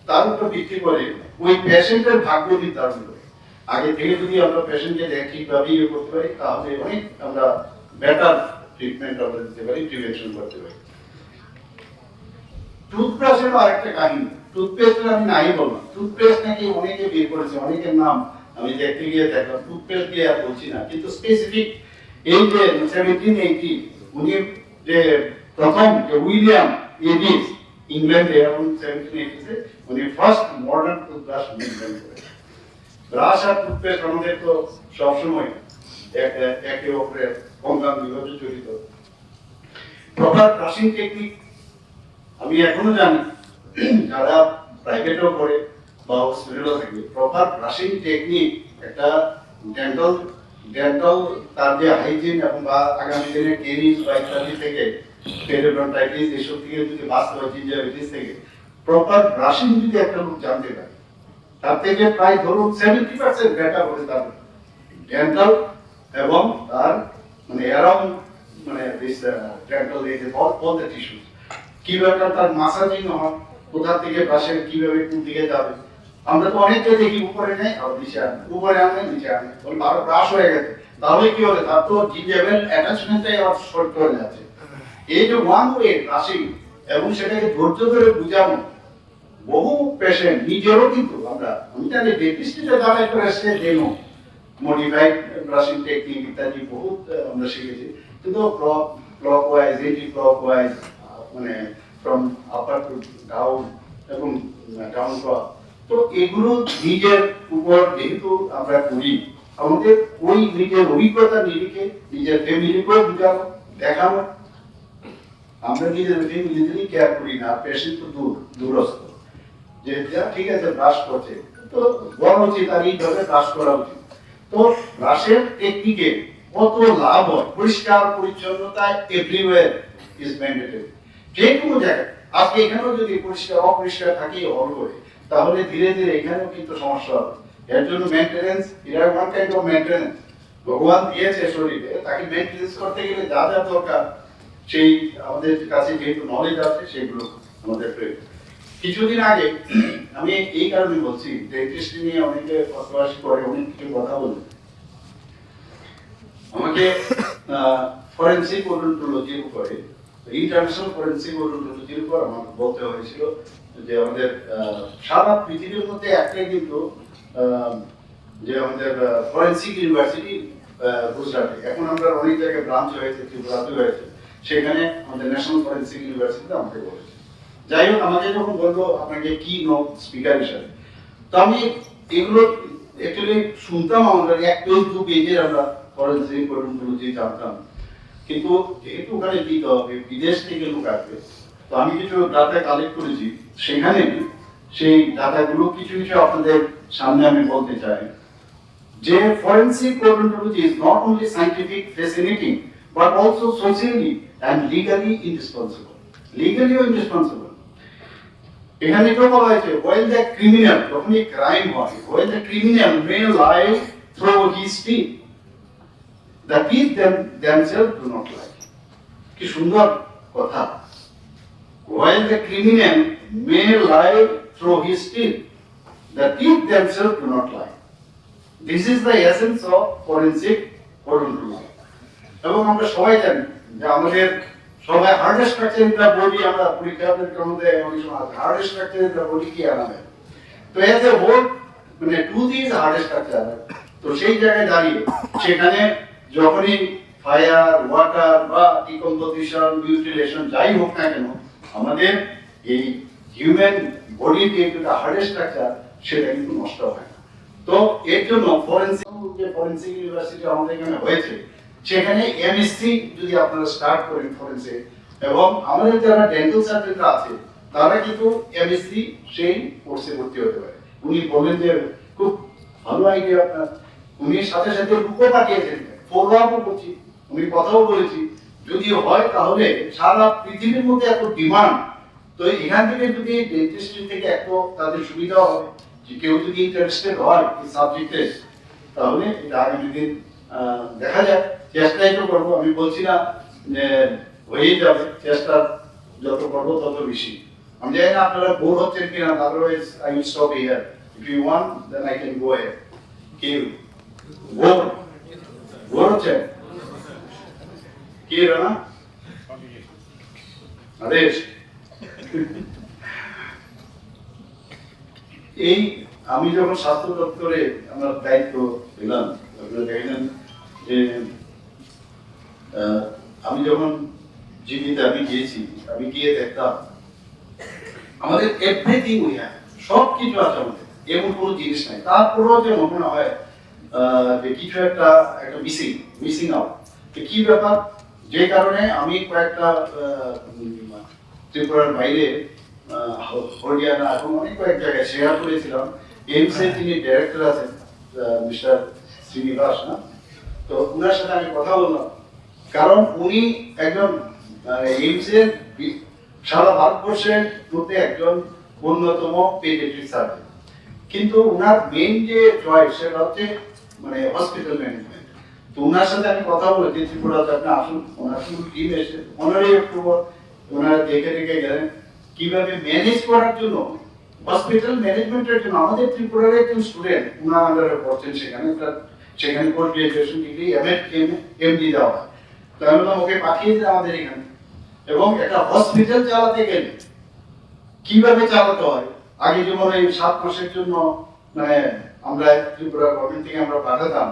তার উপর ভিত্তি করে ওই পেশেন্টের ভাগ্য নির্ধারণ করে আগে থেকে যদি আমরা পেশেন্টকে ঠিকভাবে ইয়ে করতে পারি তাহলে অনেক আমরা বেটার ট্রিটমেন্ট আমরা দিতে পারি, প্রিভেনশন করতে পারি। টুথব্রাশের আরেকটা কাহিনী, টুথপেস্ট আমি নাই বললাম, টুথপেস্ট নাকি অনেকে বের করেছে, অনেকের নাম আমি দেখতে গিয়ে দেখলাম, টুথপেস্ট দিয়ে আর বলছি না, কিন্তু স্পেসিফিক এই যে 1780 উনি যে প্রথম যে উইলিয়াম এডিস ইংল্যান্ডে এবং 1780 উনি ফার্স্ট মডার্ন টুথব্রাশ ইনভেন্ট করেন। ব্রাশ আর টুথপেস্ট আমাদের তো সবসময় একে অপরের অঙ্গাঙ্গিভাবে জড়িত। প্রপার ব্রাশিং টেকনিক আমি এখনো জানি, যারা প্রাইভেটও করে বা হসপিটালও থাকে, প্রপার ব্রাশিং টেকনিক একটা ডেন্টাল তার যে হাইজিন এবং বা আগামী দিনে কেরিস বা ইত্যাদি থেকে পেরিওডন্টাইটিস এসব থেকে যদি বাঁচতে হয়, জিঞ্জাইটিস থেকে, প্রপার ব্রাশিং যদি একটা লোক জানতে পারে, তার থেকে প্রায় ধরুন 70% বেটার হবে তার ডেন্টাল এবং তার মানে অ্যারাউন্ড মানে দিস ডেন্টাল এই যে অল দ্য টিস্যুস কিভাবে তার মাসাজিং হয়, কোথা থেকে ব্রাশের কিভাবে কোন দিকে যাবে। আমরা তো অনেকটা দেখি উপরে নেই আর নিচে আনে, উপরে আনে নিচে আনে, বলে ভালো ব্রাশ হয়ে গেছে, তাহলে কি হবে, তার তো জিঞ্জাইভাল অ্যাটাচমেন্টটাই আবার শর্ট হয়ে যাচ্ছে। এই যে ওয়ান ওয়ে ব্রাশিং এবং সেটাকে ধৈর্য ধরে বুঝানো, বহু পেশেন্ট নিজেরও কিন্তু আমি জানি ডেন্টিস্টে যারা একটু এসে দেন মডিফাইড ব্রাশিং টেকনিক ইত্যাদি বহুত আমরা শিখেছি, কিন্তু ক্লকওয়াইজ এন্টি ক্লকওয়াইজ মানে ফ্রম আপার টু ডাউন এবং ডাউন ক্লক, তো এগুলো নিজের উপর যেহেতু আমরা করি, আমাদের ওই নিজের অভিজ্ঞতা নিরিখে নিজের ফ্যামিলিকেও বুঝানো দেখানো। আমরা নিজের ফ্যামিলিদেরই কেয়ার করি না, পেশেন্ট তো দূরস্থ, যে ঠিক আছে ব্রাশ করছে তো বলা উচিত আর এইভাবে ব্রাশ করা উচিত। তো ব্রাশের টেকনিকে কত লাভ হয়, পরিষ্কার পরিচ্ছন্নতা এভরিওয়্যার ইজ ম্যান্ডেটরি। যে কোনো জায়গায় আজকে এখানেও যদি পরিষ্কার অপরিষ্কার থাকে হল করে, তাহলে ধীরে ধীরে এখানেও কিন্তু সমস্যা হবে। এর জন্য মেইনটেনেন্স, এটা ওয়ান কাইন্ড অফ মেইনটেনেন্স ভগবান দিয়েছে শরীরে, তাকে মেইনটেনেন্স করতে গেলে যা যা দরকার সেই আমাদের কাছে যেহেতু নলেজ আছে সেগুলো আমাদের প্রয়োজন। কিছুদিন আগে আমি এই কারণে বলছি, ডেন্টিস্ট নিয়ে অনেকে পাশাপাশি করে অনেক কিছু কথা বলে, আমাকে ফরেনসিক ওডোন্টোলজির উপরে, ইন্টারন্যাশনাল ফরেনসিক ওডোন্টোলজির উপর আমাকে বলতে হয়েছিল যে আমাদের সারা পৃথিবীর মধ্যে একটাই কিন্তু যে আমাদের ফরেনসিক ইউনিভার্সিটি গুজরাটে, এখন আমরা অনেক জায়গায় ব্রাঞ্চ হয়েছে, ত্রিপুরাতে হয়েছে, সেখানে আমাদের ন্যাশনাল ফরেনসিক ইউনিভার্সিটিতে আমাকে বলেছে। যাই হোক, আমাকে যখন বললো আপনাকে কি নোট স্পিকার হিসাবে, তো আমি এগুলো অ্যাকচুয়ালি শুনতাম, আমাদের 1 পেজ 2 পেজের আমরা ফরেনসিক ওডোন্টোলজি জানতাম, কিন্তু যেহেতু ওখানে দিতে হবে, বিদেশ থেকে লোক আসবে, তো আমি কিছু ডাটা কালেক্ট করেছি, সেখানে সেই ডাটাগুলো কিছু কিছু আপনাদের সামনে আমি বলতে চাই। যে forensic odontology is not only scientific fascinating but also socially and legally indispensable. লিগালিও ইন্ডিসপেন্সেবল। এখানে তো বলা হয়েছে when the criminal, যখন এই ক্রাইম হয়, when the criminal may lie through his teeth, the teeth themselves do not lie. কি সুন্দর কথা। While the criminal may lie through his teeth, the teeth themselves do not lie. This is the essence of forensic odontology. এবং আমরা সবাই জানি যে আমাদের সবাই hard structure in the body, আমরা পরীক্ষাদের মধ্যে অনেক সময় hard structure in the body কি আনাবে, তো এজ এ হোল মানে টুথ ইজ হার্ড স্ট্রাকচার। তো সেই জায়গায় দাঁড়িয়ে সেখানে যখনই ফায়ার, ওয়াটার বা ডিকম্পোজিশন, মিউটিলেশন যাই হোক না কেন, আমাদের এই হিউম্যান বডির যে হার্ড স্ট্রাকচার সেটা কিন্তু নষ্ট হয় না। তো এর জন্য ফরেনসিক ইউনিভার্সিটি আমাদের এখানে হয়েছে, সেখানে এমএসসি যদি আপনারা স্টার্ট করেন ফরেনসিক, এবং আমাদের যারা ডেন্টাল সার্জনরা আছে তারা কিন্তু এমএসসি সেই কোর্সে ভর্তি হতে পারে। উনি বলেন যে খুব ভালো আইডিয়া আপনার, উনি সাথে সাথে লুকও পাঠিয়েছেন, ফলো আপও করছি, উনি কথাও বলেছি, যদি হয় তাহলে সারা পৃথিবীর মধ্যে এত ডিমান্ড, তো এখান থেকে যদি ডেন্টিস্ট্রি থেকে একটু তাদের সুবিধা হবে, যে কেউ যদি ইন্টারেস্টেড হয় এই সাবজেক্টে, তাহলে এটা আগামী দিন দেখা যায়, চেষ্টাই তো করবো। আমি বলছি না যে হয়ে যাবে, চেষ্টা যত করবো তত বেশি। আমি জানি না আপনারা বোর হচ্ছেন কিনা, otherwise I will stop here, if you want then I can go here. কি বোর হচ্ছে কি রানা আদেশ? এই আমি যখন স্বাস্থ্য দপ্তরে আমার দায়িত্ব দিলাম, আপনারা দেখলেন যে আমি যখন জীবিতে আমি গিয়েছি, আমি গিয়ে দেখতাম আমাদের এভরিথিং উই হ্যাভ, সব কিছু আছে আমাদের, এমন কোনো জিনিস নাই। তারপরেও যে মনে হয় যে কিছু একটা মিসিং আউট। কি ব্যাপার, যে কারণে আমি কয়েকটা ত্রিপুরার বাইরে হরিয়ানা এবং অনেক কয়েক জায়গায় শেয়ার করেছিলাম। এইমসে যিনি ডাইরেক্টর আছেন মিস্টার শ্রীনিবাস না, তো ওনার সাথে আমি কথা বললাম, কারণ উনি একজন এইমসের সারা ভারতবর্ষের মধ্যে একজন অন্যতম পেডিয়াট্রিক সার্জন, কিন্তু ওনার মেইন যে চয়েস সেটা হচ্ছে মানে হসপিটাল ম্যানেজমেন্ট। তো ওনার সাথে আমি কথা বলেছি ত্রিপুরাতে, আপনি আসুন, ওনার শুধু টিম এসে 15 অক্টোবর ওনারা দেখে গেলেন কিভাবে ম্যানেজ করার জন্য, হসপিটাল ম্যানেজমেন্টের জন্য। আমাদের ত্রিপুরার একজন স্টুডেন্ট ওনার আন্ডারে পড়ছেন, সেখানে পোস্ট গ্রাজুয়েশন ডিগ্রি এমডি দেওয়া হয়। তো আমি বললাম ওকে পাঠিয়ে দিন আমাদের এখানে। এবং একটা হসপিটাল চালাতে গেলে কিভাবে চালাতে হয়, আগে যেমন এই 7 মাসের জন্য মানে আমরা ত্রিপুরা গভর্নমেন্ট থেকে আমরা পাঠাতাম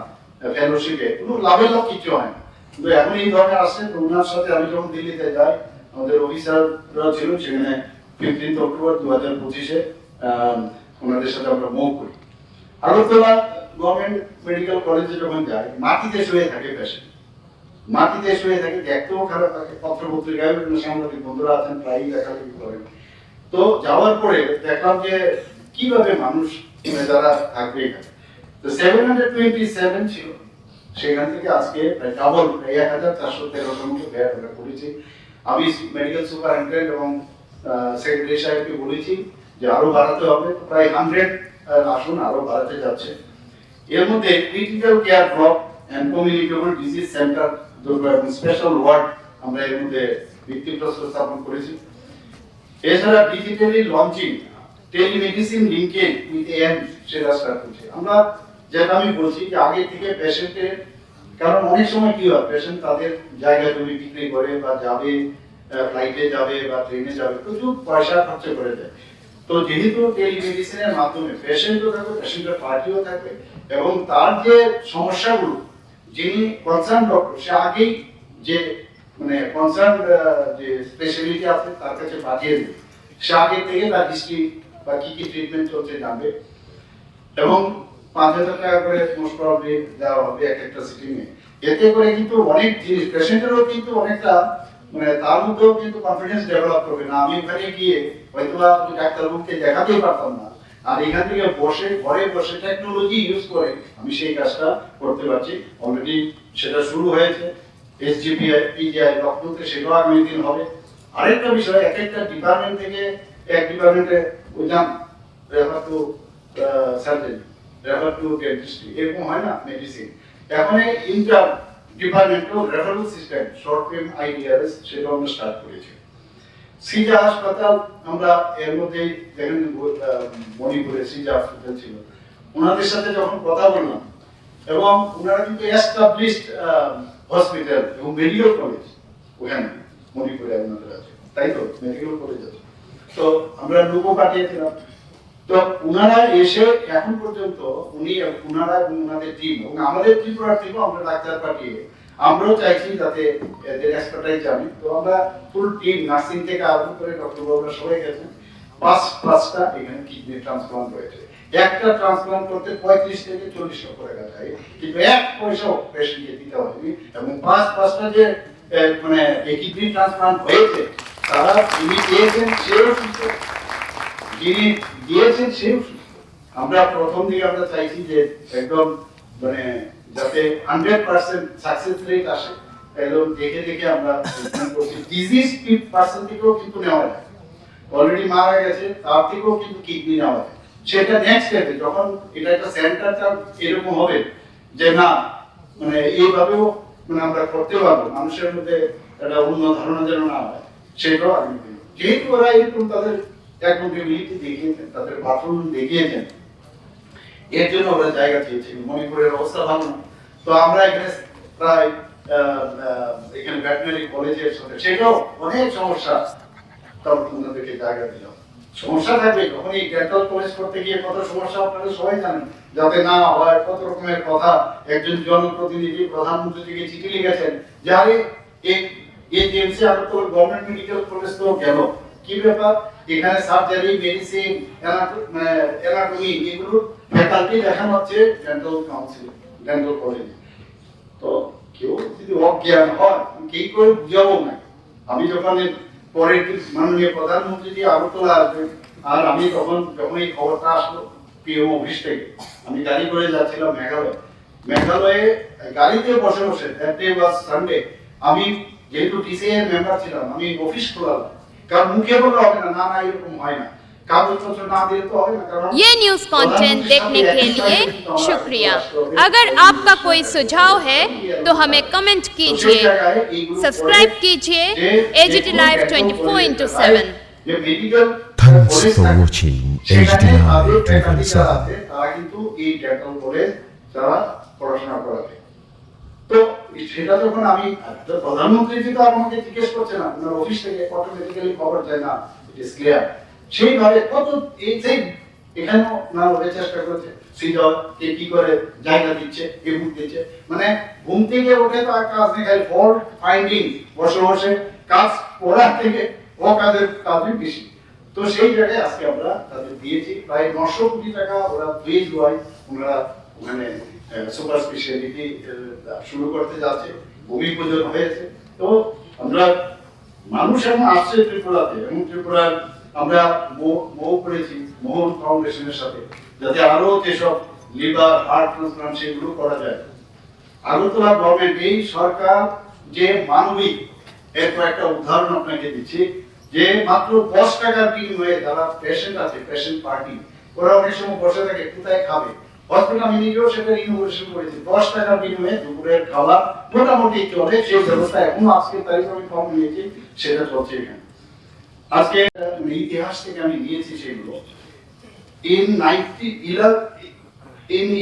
ফেলোশিপে, কোনো লাভের লাভ কিছু হয় না, কিন্তু এখন এই ধরনের আসছে। তো ওনার সাথে আমি যখন দিল্লিতে যাই, আমাদের অফিসাররা ছিল সেখানে 15 অক্টোবর 2025-এ ওনাদের সাথে আমরা মুভ করি। আগরতলা গভর্নমেন্ট মেডিকেল কলেজে যখন যাই, মাটিতে শুয়ে থাকে পেশেন্ট, মাটিতে শুয়ে থাকে, দেখতেও খারাপ থাকে। পত্র পত্রিকায় বিভিন্ন সাংবাদিক বন্ধুরা আছেন, প্রায়ই লেখালেখি করেন। তো যাওয়ার পরে দেখলাম যে কিভাবে মানুষ যারা থাকবে এখানে। তো 727 ছিল, সেখান থেকে আজকে প্রায় ডাবল, 1413 মতো বেড আমরা করেছি। আমি মেডিকেল সুপারিনটেন্ডেন্ট এবং সেক্রেটারি সাহেবকে বলেছি যে আরো বাড়াতে হবে, প্রায় 100 আসুন আরো বাড়াতে যাচ্ছে। এর মধ্যে critical care block and communicable disease centre Durga এবং স্পেশাল ওয়ার্ড আমরা এর মধ্যে ভিত্তিপ্রস্তর স্থাপন করেছি। এছাড়া digitally launching, telemedicine linkage with M সেটা স্টার্ট করছে। আমরা যেটা আমি বলছি যে আগে থেকে পেশেন্টের, কারণ অনেক সময় কি হয়, পেশেন্ট তাদের জায়গা জমি বিক্রি করে বা যাবে, ফ্লাইটে যাবে বা ট্রেনে যাবে, প্রচুর পয়সা খরচ করে দেয়। তো যেহেতু টেলিমেডিসিনের মাধ্যমে পেশেন্টও থাকবে, পেশেন্টের পার্টিও থাকবে, এবং তার যে সমস্যাগুলো যিনি কনসার্ন ডক্টর সে আগেই যে মানে কনসার্ন যে স্পেশালিটি আছে তার কাছে পাঠিয়ে দেবে, সে আগে থেকে তার হিস্ট্রি বা কি কি ট্রিটমেন্ট চলছে জানবে। এবং 5,000 টাকা করে মোস্ট প্রবাবলি দেওয়া হবে এক একটা সিটিং এ। এতে করে কিন্তু অনেক জিনিস পেশেন্টেরও কিন্তু অনেকটা মানে তার মধ্যেও কিন্তু কনফিডেন্স ডেভেলপ করবে না, আমি ওখানে গিয়ে হয়তো আমি ডাক্তারবাবুকে দেখাতেই পারতাম না, আর এখান থেকে বসে ঘরে বসে টেকনোলজি ইউজ করে আমি সেই কাজটা করতে পারছি। অলরেডি সেটা শুরু হয়েছে এসজিপিআই পিজিআই লখনৌতে, সেটাও আগামী দিন হবে। আরেকটা বিষয়, এক একটা ডিপার্টমেন্ট থেকে এক ডিপার্টমেন্টে ওইটাম refer to surgery, refer to dentistry, এরকম হয় না মেডিসিন। এখন এই inter departmental referral system short term IDRS সেটা আমরা স্টার্ট করেছি। সিজা হাসপাতাল আমরা এর মধ্যে দেখেন মণিপুরে সিজা হাসপাতাল ছিল, ওনাদের সাথে যখন কথা বললাম, এবং ওনারা কিন্তু এস্টাবলিশড হসপিটাল এবং মেডিকেল কলেজ ওখানে মণিপুরে ওনাদের আছে, তাই তো মেডিকেল কলেজ আছে। তো আমরা লোগো পাঠিয়েছিলাম। তো ওনারা এসে এখন পর্যন্ত ওনারা এবং ওনাদের টিম এবং আমাদের ত্রিপুরার টিমও আমরা ডাক্তার পাঠিয়ে আমরাও চাইছি যাতে এদের এক্সপার্টাইজ জানি। তো আমরা ফুল টিম নার্সিং থেকে আরম্ভ করে ডক্টর বাবুরা সবাই গেছেন। পাঁচটা এখানে কিডনি ট্রান্সপ্লান্ট হয়েছে। একটা ট্রান্সপ্লান্ট করতে 35 থেকে 40 লক্ষ টাকা চাই, কিন্তু এক পয়সাও পেশেন্টকে দিতে হয়নি। এবং পাঁচটা যে মানে কিডনি ট্রান্সপ্লান্ট হয়েছে তারা যিনি পেয়েছেন সেও সুস্থ, যিনি দিয়েছেন সেও সুস্থ। আমরা প্রথম দিকে আমরা চাইছি যে একদম মানে যাতে 100% সাকসেস রেট আসে, এবং দেখে দেখে আমরা ডিজিজ পার্সেন্টেজও কিন্তু নেওয়া যায়, অলরেডি মারা গেছে তার থেকেও কিন্তু কিডনি নেওয়া যায়। সেটা নেক্সট স্টেপে যখন এটা একটা সেন্টারটা এরকম হবে যে না মানে এইভাবেও মানে আমরা করতে পারবো, মানুষের মধ্যে একটা অন্য ধারণা যেন না হয়, সেটাও আগে যেহেতু ওরা এরকম তাদের অ্যাকাউন্টেবিলিটি দেখিয়েছেন, তাদের পারফরমেন্স দেখিয়েছেন, এর জন্য ওরা জায়গা চেয়েছে। মণিপুরের অবস্থা ভালো না, তো আমরা এখানে প্রায় এখানে ভেটেরিনারি কলেজের সাথে সেটাও অনেক সমস্যা, তখন ওনাদেরকে জায়গা দিলাম। সমস্যা থাকবে যখন এই ডেন্টাল কলেজ করতে গিয়ে কত সমস্যা আপনারা সবাই জানেন, যাতে না হয় কত রকমের কথা। একজন জনপ্রতিনিধি প্রধানমন্ত্রীকে চিঠি লিখেছেন যে আরে এই JMC Agartala government medical college তো গেল, কি ব্যাপার এখানে সার্জারি মেডিসিন অ্যানাটমি এগুলো ফ্যাকাল্টি দেখানো হচ্ছে ডেন্টাল কাউন্সিল, ডেন্টাল কলেজে। তো কেউ যদি অজ্ঞান হয় কি করে বুঝাবো না। আমি যখন পরের দিন মাননীয় প্রধানমন্ত্রী আগরতলা আসবেন, আর আমি তখন যখন এই খবরটা আসলো পিএম অফিস থেকে, আমি গাড়ি করে যাচ্ছিলাম মেঘালয়ে গাড়িতে বসে বসে, দ্যাট ডে ওয়াজ সানডে, আমি যেহেতু টিসিএ মেম্বার ছিলাম, আমি অফিস খোলালাম। কারণ মুখে বললে হবে না, না না এরকম হয় না, কাগজপত্র না দিলে তো হবে না। কারণ ये न्यूज कंटेंट देखने के लिए शुक्रिया। अगर आपका कोई सुझाव है तो हमें कमेंट कीजिए, सब्सक्राइब कीजिए AGT Live 24/7। যে medical Thanks for watching AGT Live 24/7। তারা কিন্তু এই ডেন্টাল কলেজ তারা পড়াশোনা করাবে। তো সেটা যখন আমি প্রধানমন্ত্রী জি তো আমাকে জিজ্ঞেস করছে না, ওনার অফিস থেকে অটোমেটিক্যালি খবর যায় না, ইট ইজ ক্লিয়ার। সেইভাবে কত এই যে এখানে না ওরা চেষ্টা করেছে সিজন কে কি করে জায়গা দিচ্ছে, কে বুক দিচ্ছে, মানে ঘুম থেকে উঠে তো আর কাজ নেই, খালি ফল্ট ফাইন্ডিং, বসে বসে কাজ করার থেকে কাজই বেশি। তো সেই জায়গায় আজকে আমরা তাদের দিয়েছি প্রায় 900 কোটি টাকা। ওরা ফেজ ওয়াইজ ওনারা ওখানে সুপার স্পেশালিটি শুরু করতে যাচ্ছে, ভূমি পূজন হয়েছে। তো আমরা মানুষ এখন আসছে ত্রিপুরাতে, এবং ত্রিপুরার আমরা মৌ করেছি মোহন ফাউন্ডেশনের সাথে, যাতে আরো যেসব লিভার হার্ট ট্রান্সপ্লান্ট সেগুলো করা যায়। আগরতলা গভর্নমেন্ট, এই সরকার যে মানবিক, এর কয়েকটা উদাহরণ আপনাকে দিচ্ছি, যে মাত্র 10 টাকার বিনিময়ে যারা পেশেন্ট আছে, পেশেন্ট পার্টি, ওরা অনেক সময় বসে থাকে কোথায় খাবে। হসপিটাল আমি নিজেও সেটা ইনোভেশন করেছি, 10 টাকার বিনিময়ে দুপুরের খাবার মোটামুটি চলে, সেই ব্যবস্থা এখনো আজকে তারিখে আমি ফর্ম নিয়েছি, সেটা চলছে এখানে। আজকে ইতিহাস থেকে আমি নিয়েছি সেগুলো। In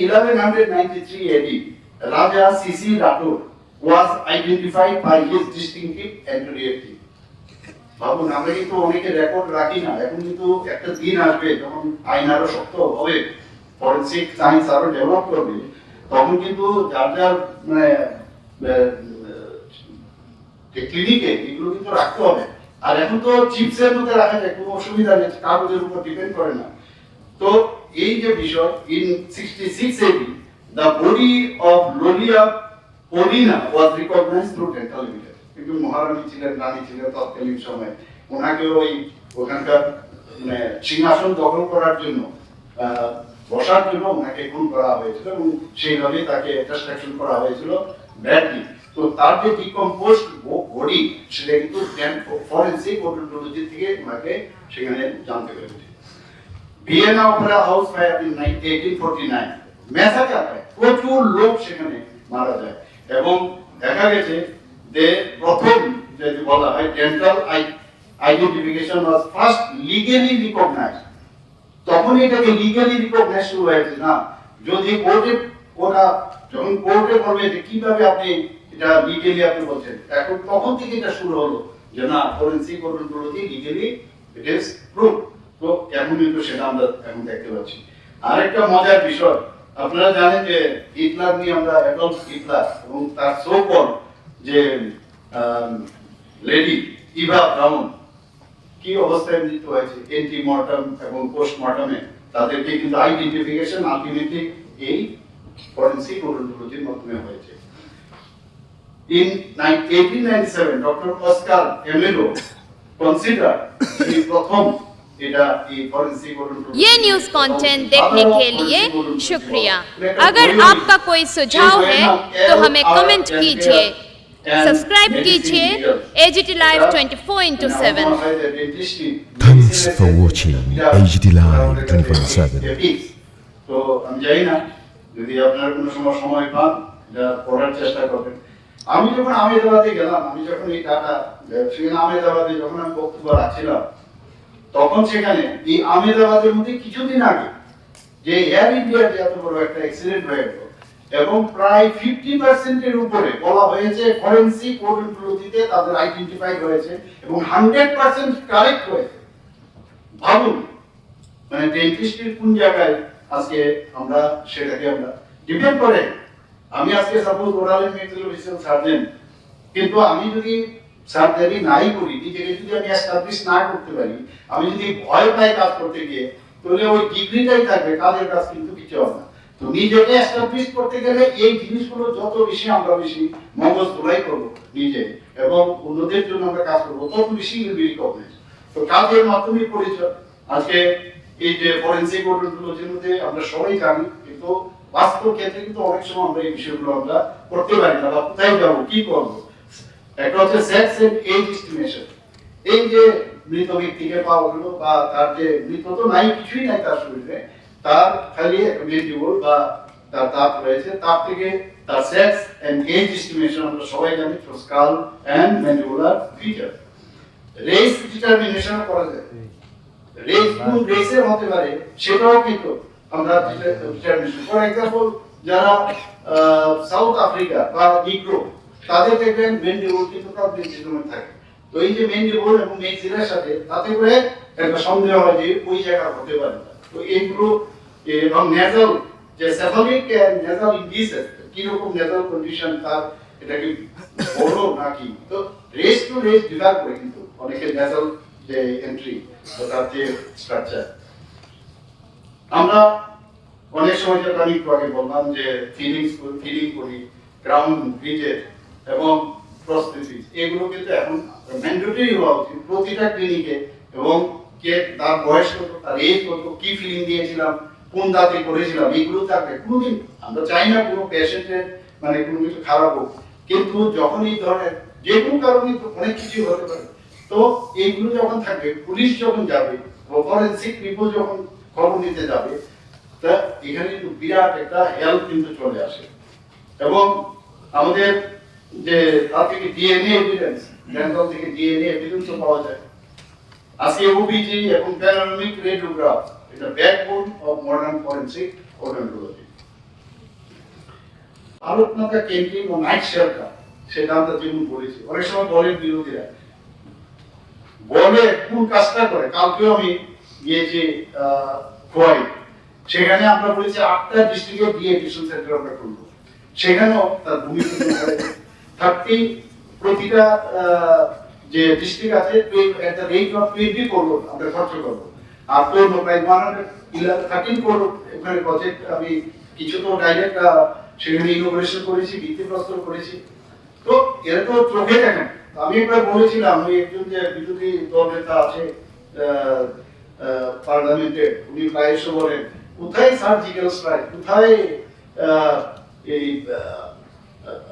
1193 AD, Raja C.C. Rathod was identified by his distinctive entry. ভাবুন, আমরা কিন্তু অনেকে রেকর্ড রাখি না, এখন কিন্তু একটা দিন আসবে যখন আইন আরো শক্ত হবে, ফরেনসিক সায়েন্স আরো ডেভেলপ করবে, তখন কিন্তু যার যার মানে ক্লিনিকে এগুলো কিন্তু রাখতে হবে। আর এখন তো চিপসের মধ্যে রাখা যায়, কোনো অসুবিধা নেই, কাগজের উপর ডিপেন্ড করে না। তো এই যে বিষয়, in 66 AD the body of Lolia Paulina was recognized through dental evidence। কিন্তু মহারানী ছিলেন, রানী ছিলেন তৎকালীন সময়ে, ওনাকে ওই ওখানকার মানে সিংহাসন দখল করার জন্য, বসার জন্য ওনাকে খুন করা হয়েছিল, এবং সেইভাবে তাকে ডিস্ট্রাকশন করা হয়েছিল ব্যাডলি। তো তার যে ডিকম্পোজড বডি, সেটা কিন্তু ফরেনসিক ওডোন্টোলজি থেকে ওনাকে সেখানে জানতে পেরেছে। Vienna Opera house fire in 1849, massacre হয়, প্রচুর লোক সেখানে মারা যায়, এবং দেখা গেছে যে প্রথম যদি বলা হয় dental identification was first legally recognised. তখন এটাকে লিগ্যালি রিকগনাইজ শুরু হয়েছে না, যদি কোর্টে ওরা যখন কোর্টে বলবে যে কিভাবে আপনি এটা লিগ্যালি আপনি বলছেন, এখন তখন থেকে এটা শুরু হলো যে না, forensic odontology legally it is proof. তো এখন কিন্তু সেটা আমরা এখন দেখতে পাচ্ছি। আরেকটা মজার বিষয়, আপনারা জানেন যে হিটলার নিয়ে আমরা অ্যাডলফ হিটলার এবং তার সো-কল্ড যে লেডি ইভা ব্রাউন কি অবস্থায় মৃত্যু হয়েছে, এন্টিমর্টাম এবং পোস্টমর্টামে তাদেরকে কিন্তু আইডেন্টিফিকেশন আলটিমেটলি এই ফরেনসিক ওডোন্টোলজির মাধ্যমে হয়েছে। In 1897 Dr. Oscar Emilio considered the प्रथम ये न्यूज कंटेंट देखने के लिए शुक्रिया। अगर आपका कोई सुझाव है तो हमें कमेंट कीजिए, सब्सक्राइब कीजिए AGT Live 24/7। Thanks for watching AGT Live 24/7। তো আমি জানি না যদি আপনার কোনো সময় পান, এটা পড়ার চেষ্টা করবেন। আমি যখন আহমেদাবাদে গেলাম, আমি যখন এই ডাটা সেখানে আহমেদাবাদে যখন আমি বক্তব্য রাখছিলাম, তখন সেখানে এই আহমেদাবাদের মধ্যে কিছুদিন আগে যে এয়ার ইন্ডিয়ার যে এত বড় একটা অ্যাক্সিডেন্ট হয়ে গেল, এবং প্রায় 50% এর উপরে বলা হয়েছে ফরেনসিক ওডোন্টোলজিতে তাদের আইডেন্টিফাই হয়েছে, এবং 100% কারেক্ট হয়েছে। ভাবুন, মানে ডেন্টিস্টের কোন জায়গায় আজকে আমরা সেটাকে আমরা ডিপেন্ড করে। আমি আজকে suppose oral and maxillofacial surgeon, কিন্তু আমি যদি সার্জারি নাই করি, নিজেকে যদি আমি এস্টাবলিশ না করতে পারি, আমি যদি ভয় পাই কাজ করতে গিয়ে, তাহলে ওই ডিগ্রিটাই থাকবে, কাজের কাজ কিন্তু কিছু হবে না। তো নিজেকে এস্টাবলিশ করতে গেলে এই জিনিসগুলো যত বেশি আমরা বেশি মগজ ধোলাই করবো নিজে এবং অন্যদের জন্য আমরা কাজ করবো, তত বেশি রিকগনাইজ। তো কাজের মাধ্যমে পরিচয়। আজকে এই যে ফরেনসিক ওডোন্টোলজির মধ্যে আমরা সবাই জানি, কিন্তু বাস্তব ক্ষেত্রে কিন্তু অনেক সময় আমরা এই বিষয়গুলো আমরা করতে পারি না বা কোথায় যাবো কি করবো। একটা হচ্ছে সেক্স এন্ড এজ এস্টিমেশন। এই যে মৃত ব্যক্তিকে পাওয়া হলো বা তার যে মৃত তো নাই, কিছুই নাই তার শরীরে, তার খালি একটা মেন্ডিবল বা তার দাঁত রয়েছে, তার থেকে তার সেক্স এন্ড এজ এস্টিমেশন আমরা সবাই জানি, skull and mandibular feature. Race determination করা যায়, রেস কোন রেসের হতে পারে সেটাও কিন্তু আমরা ডিটারমিনেশন। ফর এক্সাম্পল যারা সাউথ আফ্রিকা বা নিগ্রো, তাদের দেখবেন ম্যান্ডিবল কিন্তু প্রবলেম থাকে। তো এই যে ম্যান্ডিবল এবং মেক্সিলার সাথে তাতে করে একটা সন্দেহ হয় যে ওই জায়গা হতে পারে না। তো এইগুলো এবং নেজাল যে সেফালিক নেজাল ইন্ডিসেস, কি রকম নেজাল কন্ডিশন তার, এটা কি বড় নাকি, তো রেস টু রেস ডিফার করে কিন্তু অনেকের নেজাল যে এন্ট্রি তার যে স্ট্রাকচার। আমরা অনেক সময় যেটা আমি একটু আগে বললাম যে ফিলিং করি, গ্রাউন্ড ব্রিজের এবং প্রস্থেসিস, এগুলো কিন্তু এখন ম্যান্ডেটরি হওয়া উচিত প্রতিটা ক্লিনিকে। এবং কে তার বয়স কত, তার এজ কত, কি ফিলিং দিয়েছিলাম, কোন দাঁতে করেছিলাম, এগুলো থাকবে। কোনোদিন আমরা চাই না কোনো পেশেন্টের মানে কোনো কিছু খারাপ হোক, কিন্তু যখন এই ধরনের যে কোনো কারণে অনেক কিছু হতে পারে, তো এইগুলো যখন থাকবে, পুলিশ যখন যাবে, ফরেনসিক পিপল যখন খবর নিতে যাবে, তা এখানে কিন্তু বিরাট একটা হেল্প কিন্তু চলে আসে। এবং আমাদের যে তার থেকে ডিএনএ এভিডেন্স, ডেন্টাল থেকে ডিএনএ এভিডেন্সও পাওয়া যায়। আজকে ওবিজি এবং প্যানোরামিক রেডিওগ্রাফ, এটা backbone of modern forensic odontology. আলোকনাথা ক্যান্টিন ও নাইট শেল্টার, সেটা আমরা যেমন বলেছি, অনেক সময় বলেন বিরোধীরা, বলে কোন কাজটা করে। কালকেও আমি গিয়েছি খোয়াই, সেখানে আমরা বলেছি 8টা ডিস্ট্রিক্টে ডিএডিকশন সেন্টার আমরা করবো। সেখানেও তার ভূমিকা 30 প্রতিটা যে ডিস্ট্রিক্ট আছে at the rate of 20 crore আমরা খরচ করবো। আর তো প্রায় 113 করোড় এখানে প্রজেক্ট। আমি কিছু তো ডাইরেক্ট সেখানে ইনোভেশন করেছি, ভিত্তিপ্রস্তর করেছি। তো এরা তো চোখে দেখেন। আমি একবার বলেছিলাম, ওই একজন যে বিরোধী দল নেতা আছে পার্লামেন্টে, উনি প্রায়শ বলেন কোথায় সার্জিক্যাল স্ট্রাইক, কোথায় এই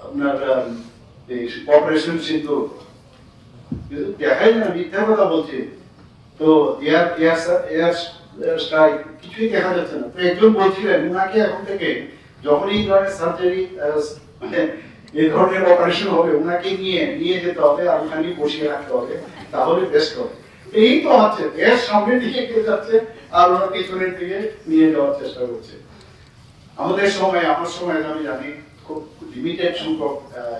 আপনার এই অপারেশন সিন্ধু, দেখাই না, মিথ্যা কথা বলছে। তো এয়ার স্ট্রাইক কিছুই দেখা যাচ্ছে না। তো একজন বলছিলেন উনাকে এখন থেকে যখন এই ধরনের সার্জারি মানে এই ধরনের অপারেশন হবে, ওনাকে নিয়ে যেতে হবে আর ওখানে বসিয়ে রাখতে হবে, তাহলে বেস্ট হবে। এই তো হচ্ছে, এর সামনের দিকে কে যাচ্ছে আর ওরা পিছনের দিকে নিয়ে যাওয়ার চেষ্টা করছে। আমাদের সময়, আমার সময় আমি জানি খুব লিমিটেড সংখ্যক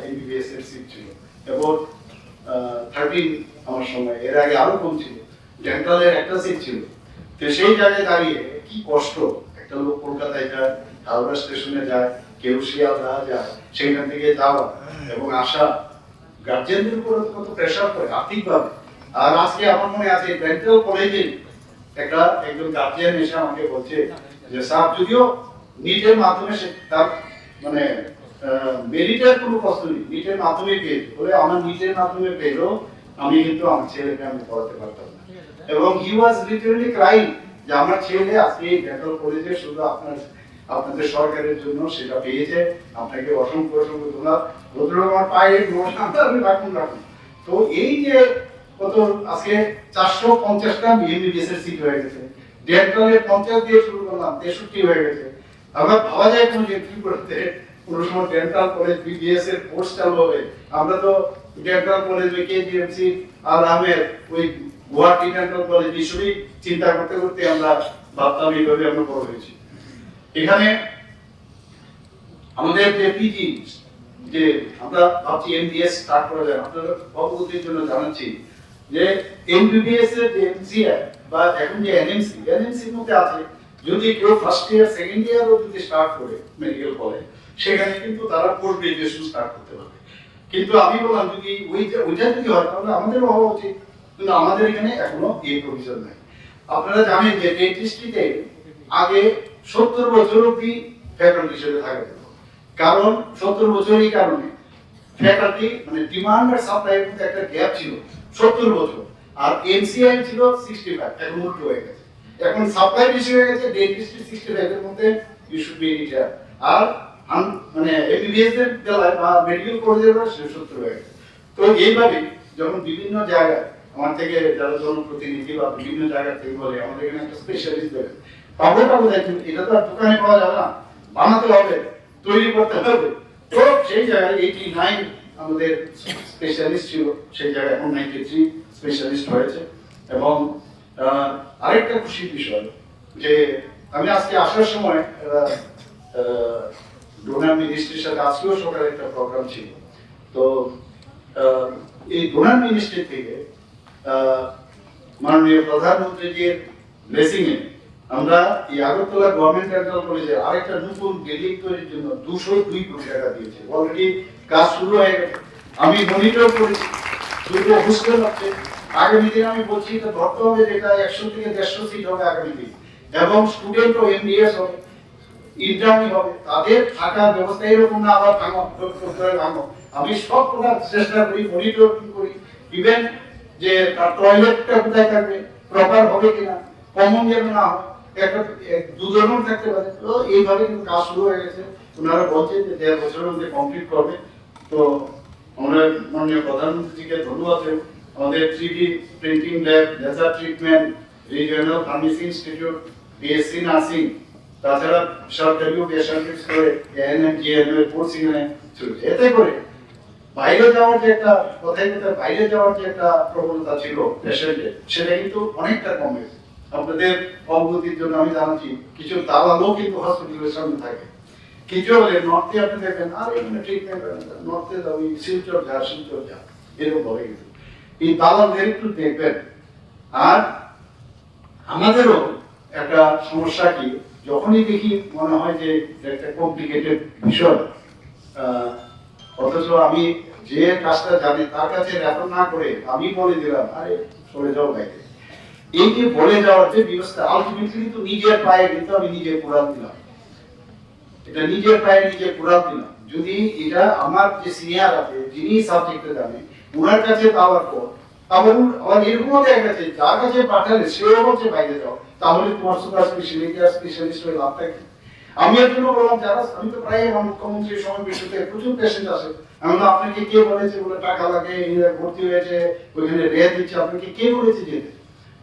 এমবিবিএস এর সিট ছিল, এবং 13 আমার সময়, এর আগে আরো কম ছিল। ডেন্টালের একটা সিট ছিল। তো সেই জায়গায় দাঁড়িয়ে কি কষ্ট, একটা লোক কলকাতায় যায়, হাওড়া স্টেশনে যায়, কেউ শিয়ালদা যায়, সেখান থেকে যাওয়া এবং আসা, গার্জেনদের উপর কত প্রেশার পড়ে আর্থিকভাবে। আর আজকে আমার মনে আছে ডেন্টাল কলেজে একজন গার্জিয়ান এসে আমাকে বলছে যে স্যার, যদিও নিটের মাধ্যমে সে তার মানে মেরিটের কোনো প্রশ্ন নেই, নিটের মাধ্যমে পেয়েছে, বলে আমার নিটের মাধ্যমে পেলেও আমি কিন্তু আমার ছেলেকে আমি পড়াতে পারতাম না। এবং হি ওয়াজ লিটারালি ক্রাইং যে আমার ছেলে আজকে ডেন্টাল কলেজে শুধু আপনাদের সরকারের জন্য সেটা পেয়েছে, আপনাকে অসংখ্য অসংখ্য ধন্যবাদ। ভদ্রলোক আমার পায়ে রাখুন। তো এই যে কত আজকে 450টা এমবিবিএস এর সিট হয়ে গেছে, ডেন্টালের 50 দিয়ে শুরু করলাম, 63 হয়ে গেছে। আমরা ভাবা যায় কোন যে কি করতে কোন সময় ডেন্টাল কলেজ বিবিএস এর কোর্স চালু হবে। আমরা তো ডেন্টাল কলেজ ওই কেজিএমসি আর আমের ওই গুয়াহাটি ডেন্টাল কলেজ এসবই চিন্তা করতে করতে আমরা ভাবতাম এইভাবে আমরা বড় হয়েছি। এখানে আমাদের যে পিজি, যে আমরা ভাবছি এমবিএস স্টার্ট করা যায়, আপনারা অবগতির জন্য জানাচ্ছি যে এমবিবিএস এর যে এমসিআই বা এখন যে এনএমসি এর মধ্যে আছে, যদি কেউ ফার্স্ট ইয়ার সেকেন্ড ইয়ারও যদি স্টার্ট করে মেডিকেল কলেজ, সেখানে কিন্তু তারা পোস্ট গ্রাজুয়েশন স্টার্ট করতে পারবে। কিন্তু আমি বললাম যদি ওইটা যদি হয় তাহলে আমাদেরও হওয়া উচিত, কিন্তু আমাদের এখানে এখনো এই প্রভিশন নাই। আপনারা জানেন যে ডেন্টিস্ট্রিতে আগে 70 বছর অব্দি ফ্যাকাল্টি হিসেবে থাকা যেত। কারণ 70 বছরই কারণে ফ্যাকাল্টি মানে ডিমান্ড আর সাপ্লাইয়ের মধ্যে একটা গ্যাপ ছিল 70 বছর, আর এমসিআই ছিল 65, এখন উল্টো হয়ে গেছে। এখন সাপ্লাই বেশি হয়ে গেছে, ডেন্টিস্ট্রি 65 এর মধ্যে ইউ শুড বি রিটায়ার, আর মানে এমবিবিএস এর বেলায় বা মেডিকেল কলেজের বেলায় 70 হয়ে গেছে। তো এইভাবে যখন বিভিন্ন জায়গায় আমার থেকে যারা জনপ্রতিনিধি বা বিভিন্ন জায়গা থেকে বলে আমাদের এখানে একটা স্পেশালিস্ট দেবেন, পাবো দেখুন এটা তো আর দোকানে পাওয়া যাবে না, বানাতে হবে, তৈরি করতে হবে। তো সেই জায়গায় 89 আমাদের স্পেশালিস্ট ছিল, সেই জায়গায় এখন 93 স্পেশালিস্ট হয়েছে। এবং আরেকটা খুশির বিষয় যে আমি আজকে আসার সময় ডোনার মিনিস্ট্রির সাথে আজকেও সকালে একটা প্রোগ্রাম ছিল। তো এই ডোনার মিনিস্ট্রি থেকে মাননীয় প্রধানমন্ত্রীর ব্লেসিং এ আমরা এই আগরতলা গভর্নমেন্ট ডেন্টাল কলেজে আরেকটা নতুন বিল্ডিং তৈরির জন্য 202 কোটি টাকা দিয়েছে। অলরেডি কাজ শুরু হয়ে গেছে, আমি মনিটর করেছি, দুটো হোস্টেল আছে। আগামী দিনে আমি বলছি এটা ধরতে হবে যেটা 100 থেকে 150 সিট হবে আগামী দিন, এবং স্টুডেন্ট ও এমডিএস হবে, ইন্টার্নি হবে, তাদের থাকার ব্যবস্থা এরকম না আবার ভাঙো। আমি সব প্রকার চেষ্টা করি, মনিটরিং করি, ইভেন যে তার টয়লেটটা কোথায় থাকবে, প্রপার হবে কিনা, কমন যেন না হয়, একটা দুজনও থাকতে পারে। তো এইভাবে কিন্তু কাজ শুরু হয়ে গেছে। ওনারা বলছেন যে 1.5 বছরের মধ্যে কমপ্লিট করবে। তো আমরা মাননীয় প্রধানমন্ত্রীকে ধন্যবাদ দেব। আমাদের 3D printing lab, laser treatment, regional pharmacy institute, BSc nursing, তাছাড়া সরকারি ও বেসরকারি স্কুলে এএনএম জিএনএম এর কোর্স এখানে চলছে। এতে করে বাইরে যাওয়ার যে একটা বাইরে যাওয়ার যে একটা প্রবণতা ছিল পেশেন্টের, সেটা কিন্তু অনেকটা কমে গেছে। আপনাদের অবগতির জন্য আমি জানাচ্ছি কিছু দালালও কিন্তু হসপিটালের সামনে থাকে। কিছু হলে নর্থে আপনি দেখেন আর এখানে ট্রিটমেন্ট নর্থে যাও, শিলচর যা এরকম বলে কিন্তু এই দালালদের একটু দেখবেন। আর আমাদেরও একটা সমস্যা কি, যখনই দেখি মনে হয় যে একটা কমপ্লিকেটেড বিষয়, অথচ আমি যে কাজটা জানি তার কাছে রেফার না করে আমি বলে দিলাম আরে চলে যাও বাইরে, এই যে বলে যাওয়ার যে ব্যবস্থা, আলটিমেটলি তো নিজের পায়ে কিন্তু আমি নিজে কোরআন দিলাম, এটা নিজের পায়ে নিজে কোরআন দিলাম। যদি এটা আমার যে সিনিয়র আছে যিনি সাবজেক্টে জানে ওনার কাছে পাওয়ার পর আবার এরকমও দেখা গেছে যার কাছে পাঠালে সেও বলছে বাইরে যাও, তাহলে তোমার সুপার স্পেশালিস্ট হয়ে লাভটা কি? আমি এর জন্য বললাম যারা, আমি তো প্রায় আমার মুখ্যমন্ত্রীর সময় বিষয়তে প্রচুর পেশেন্ট আসে, আমি তো আপনাকে কে বলেছে বলে টাকা লাগে ভর্তি হয়েছে ওইখানে রেয়ার দিচ্ছে, আপনাকে কে বলেছে যেতে,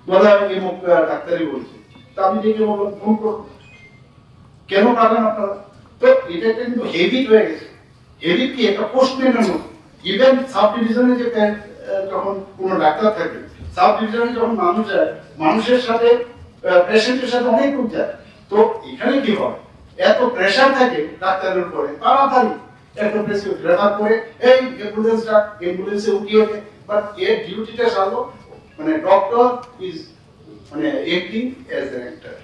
বলে আমি এই মুখ ডাক্তারই বলছি। তা আমি দেখে বললাম ফোন করুন, কেন পাবেন আপনারা? তো এটা কিন্তু হেভিট হয়ে গেছে। হেভিট কি একটা পোস্টম্যানের মতো। ইভেন সাব ডিভিশনে যে যখন কোনো ডাক্তার থাকে, সাব ডিভিশনে যখন মানুষ যায়, মানুষের সাথে পেশেন্টের সাথে অনেক লোক যায়। তো এখানে কি হয়, এত প্রেসার থাকে ডাক্তারের উপরে, তাড়াতাড়ি একটা পেশেন্ট রেফার করে এই অ্যাম্বুলেন্সে উঠিয়ে দেয়, বাট এর ডিউটিটা সারলো মানে ডক্টর ইজ মানে অ্যাক্টিং অ্যাজ অ্যান অ্যাক্টর,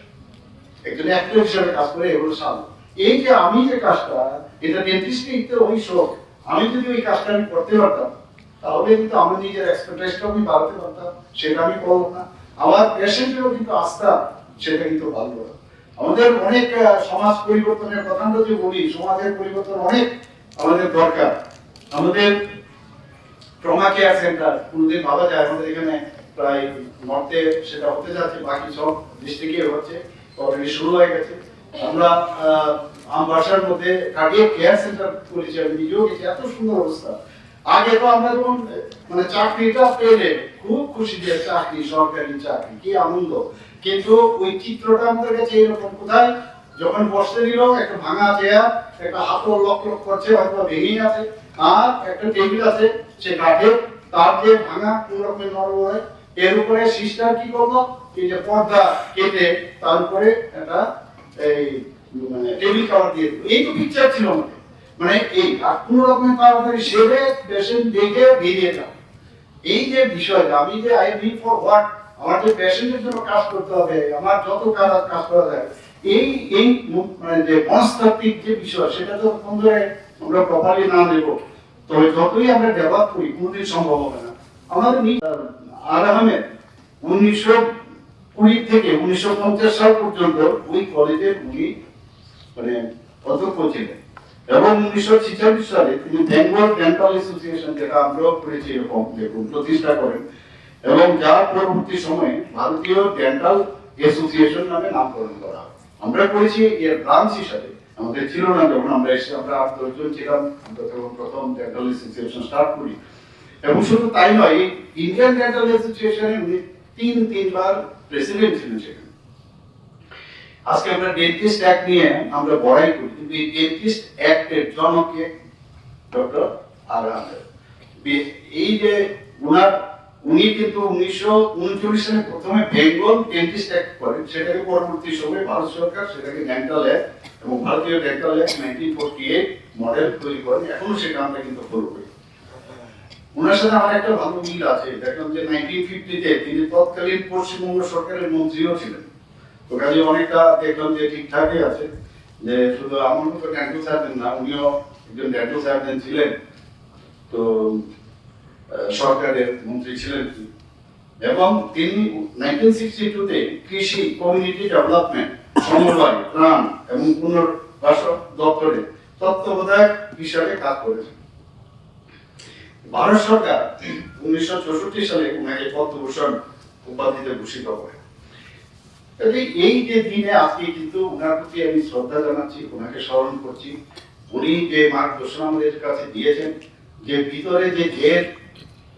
একজন অ্যাক্টর হিসেবে কাজ করে এগুলো সারলো। এই যে আমি যে কাজটা, এটা ডেন্টিস্ট্রিতে ওই শখ, আমি যদি ওই কাজটা আমি করতে পারতাম তাহলে কিন্তু আমার নিজের এক্সপার্টাইজটা আমি বাড়াতে পারতাম, সেটা আমি করবো না। আমার পেশেন্টেরও কিন্তু আস্থা সেটা কিন্তু ভালো। আমাদের অনেক সমাজ পরিবর্তনের কথা আমরা যে বলি, সমাজের পরিবর্তন অনেক আমাদের দরকার। আমাদের ট্রমা কেয়ার সেন্টার কোনদিন ভাবা যায়, আমাদের এখানে প্রায় নর্থে সেটা হতে যাচ্ছে, বাকি সব ডিস্ট্রিক্টে হচ্ছে, অলরেডি শুরু হয়ে গেছে। আমরা আমবাসার মধ্যে কার্ডিয়াক কেয়ার সেন্টার করেছি, আমি নিজেও গেছি, এত সুন্দর অবস্থা। আগে তো আমরা যখন মানে চাকরিটা পেলে খুব খুশি যে চাকরি, সরকারি চাকরি, কি আনন্দ, কিন্তু ওই চিত্রটা আমাদের কাছে এরকম, কোথায় যখন বসতে দিল একটা ভাঙা চেয়ার, একটা হাতল লক করছে, হয়তো ভেঙে আছে, আর একটা টেবিল আছে সে কাঠে, তার যে ভাঙা কোন রকমের নরম হয়, এর উপরে সিস্টার কি করলো, এই যে পর্দা কেটে তার উপরে একটা এই মানে টেবিল কভার দিয়ে দিল। এই তো পিকচার ছিল আমাদের, মানে এই আর কোন রকমের তাড়াতাড়ি সেরে পেশেন্ট দেখে বেরিয়ে যাও। এই যে বিষয়টা, আমি যে আই লিভ ফর হোয়াট, আমার যে পেশেন্টের জন্য কাজ করতে হবে, আমার যত কাজ করা যায়, এই এই মানে যে মনস্তাত্ত্বিক যে বিষয়, সেটা যতক্ষণ ধরে আমরা প্রপারলি না দেব, তবে যতই আমরা ডেভেলপ করি কোনোদিন সম্ভব হবে না। আমাদের আর আহমেদ 1920 থেকে 1950 সাল পর্যন্ত ওই কলেজের উনি মানে অধ্যক্ষ ছিলেন এবং 1946 সালে তিনি বেঙ্গল ডেন্টাল অ্যাসোসিয়েশন, যেটা আমরাও করেছি এরকম দেখুন, প্রতিষ্ঠা করেন এবং যার পরবর্তী সময়ে ভারতীয় ডেন্টাল অ্যাসোসিয়েশন নামে নামকরণ করা হয়। আমরা করেছি এর ব্রাঞ্চ হিসাবে, আমাদের ছিল না যখন আমরা এসে, আমরা 8-10 জন ছিলাম যখন প্রথম ডেন্টাল অ্যাসোসিয়েশন স্টার্ট করি। এবং শুধু তাই নয়, এই ইন্ডিয়ান ডেন্টাল অ্যাসোসিয়েশনের উনি তিনবার প্রেসিডেন্ট ছিলেন সেখানে। আজকে আমরা ডেন্টিস্ট অ্যাক্ট নিয়ে আমরা বড়াই করি, কিন্তু এই ডেন্টিস্ট অ্যাক্টের জনকে ডক্টর আর এই যে উনি কিন্তু 1939 সালে প্রথমে বেঙ্গল ডেন্টিস্ট অ্যাক্ট করেন, সেটাকে পরবর্তী সময়ে ভারত সরকার সেটাকে ডেন্টাল অ্যাক্ট এবং ভারতীয় ডেন্টাল অ্যাক্ট 1948 মডেল তৈরি করেন। এখনো সেটা আমরা কিন্তু ফলো করি। ওনার সাথে আমার একটা ভালো মিল আছে, দেখলাম যে 1950-তে তিনি তৎকালীন পশ্চিমবঙ্গ সরকারের মন্ত্রীও ছিলেন। তো কাজে অনেকটা দেখলাম যে ঠিকঠাকই আছে, যে শুধু আমার মতো ডেন্টাল সার্জন না, উনিও একজন ডেন্টাল সার্জন ছিলেন, তো সরকারের মন্ত্রী ছিলেন। এবং তিনি 1962-তে কৃষি, কমিউনিটি ডেভেলপমেন্ট, সমবায়, ত্রাণ এবং পুনর্বাস দপ্তরে তত্ত্বাবধায়ক হিসাবে কাজ করেছেন। ভারত সরকার 1964 সালে ওনাকে পদ্মভূষণ উপাধিতে ভূষিত করে। এই যে দিনে আজকে কিন্তু ওনার প্রতি আমি শ্রদ্ধা জানাচ্ছি, ওনাকে স্মরণ করছি। উনি যে মার্গদর্শন আমাদের কাছে দিয়েছেন, যে ভিতরে যে জেদ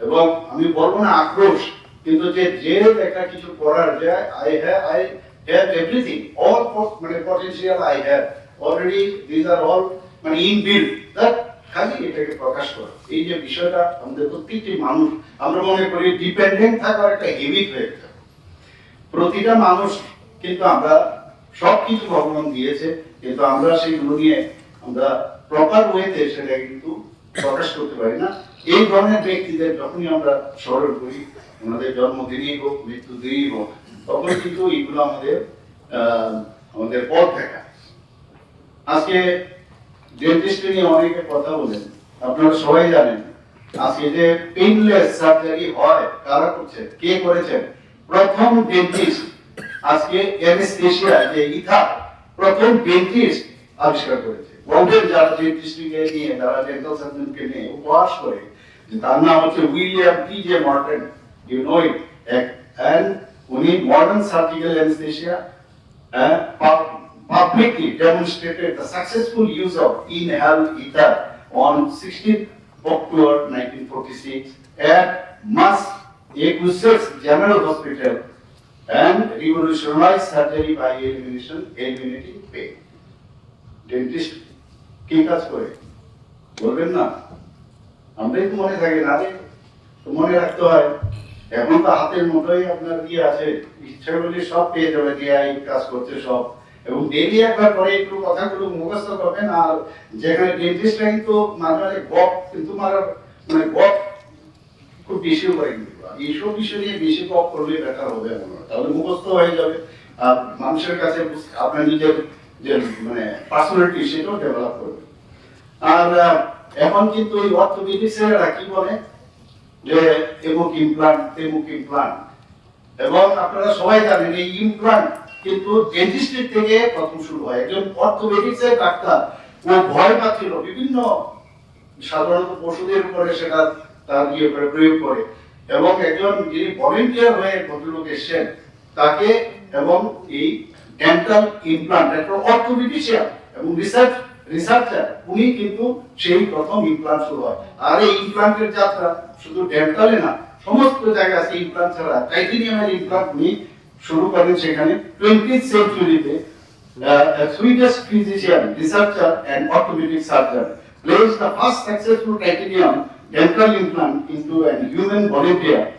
এবং আমি বলবো না আক্রোশ, কিন্তু যে জেদ একটা কিছু করার, যে আই হ্যাভ এভরিথিং, অল মানে potential I have already, this are all মানে ইনবিল্ট, দ্যাট খালি এটাকে প্রকাশ করা। এই যে বিষয়টা আমাদের প্রত্যেকটি মানুষ, আমরা মনে করি ডিপেন্ডেন্ট থাকার একটা হেবিট হয়ে গেছে। প্রতিটা মানুষ কিন্তু আমরা সবকিছু ভগবান দিয়েছে, কিন্তু আমরা সেইগুলো নিয়ে আমরা প্রপার ওয়েতে সেটা কিন্তু প্রকাশ করতে পারি না। এই ধরনের ব্যক্তিদের যখনই আমরা স্মরণ করি, ওনাদের জন্মদিনই হোক, মৃত্যুদিনই হোক, তখন কিন্তু এইগুলো আমাদের পথ দেখা। আজকে ডেন্টিস্ট নিয়ে অনেকে কথা বলেন, আপনারা সবাই জানেন আজকে যে পেইনলেস সার্জারি হয়, কারা করছে, কে করেছেন? প্রথম ডেন্টিস্ট, আজকে অ্যানেস্থেশিয়া যে ইথা প্রথম ডেন্টিস্ট আবিষ্কার করেছে। বম্বের যারা ডেন্টিস্টকে নিয়ে, যারা ডেন্টাল সার্জনকে নিয়ে উপহাস করে, তার নাম হচ্ছে William T J. Morton, you know it, and উনি modern surgical anaesthesia publicly demonstrated the successful use of inhaled ether on 16th October 1946 at Massachusetts General Hospital and revolutionized surgery by eliminating pain. Dentist কি কাজ করে বলবেন না? আমরাই তো মনে থাকে না, তো মনে রাখতে হয়। এখন তো হাতের মুঠোয় আপনার কি আছে, ইচ্ছা করলে সব পেয়ে যাবে, এই কাজ করছে সব। এবং ডেইলি একবার করে একটু কথাগুলো মুখস্থ করবেন। আর যেখানে ডেন্টিস্টরা কিন্তু মাঝে মাঝে গপ কিন্তু মারার মানে গপ খুব বেশি করে, কিন্তু এইসব বিষয় নিয়ে বেশি গপ করলে বেটার হবে, তাহলে মুখস্থ হয়ে যাবে। আর মানুষের কাছে আপনার নিজের যে মানে পার্সোনালিটি সেটাও ডেভেলপ করবে। আর এখন কিন্তু ওই অর্থোপেডিক্সেরা কি বলে যে এমুক ইমপ্লান্ট, তেমুক ইমপ্লান্ট, এবং আপনারা সবাই জানেন এই ইমপ্লান্ট কিন্তু ডেন্টিস্টের থেকে প্রথম শুরু হয়। একজন অর্থোপেডিক্সের ডাক্তার ও ভয় পাচ্ছিল বিভিন্ন সাধারণত পশুদের উপরে সেটা তার করে প্রয়োগ করে, এবং একজন যিনি ভলেন্টিয়ার হয়ে ভদ্রলোক এসেছেন তাকে, এবং এই ডেন্টাল ইমপ্লান্ট একটা অর্থোপেডিশিয়ান এবং রিসার্চার, উনি কিন্তু সেই প্রথম ইমপ্লান্ট শুরু হয়। আর এই ইমপ্লান্টের যাত্রা শুধু ডেন্টালে না, সমস্ত জায়গায় আছে ইমপ্লান্ট ছাড়া। টাইটেনিয়ামের ইমপ্লান্ট উনি শুরু করেন সেখানে 20th century-তে। Swedish physician, researcher and orthopedic surgeon placed the first successful titanium dental implant into a human volunteer,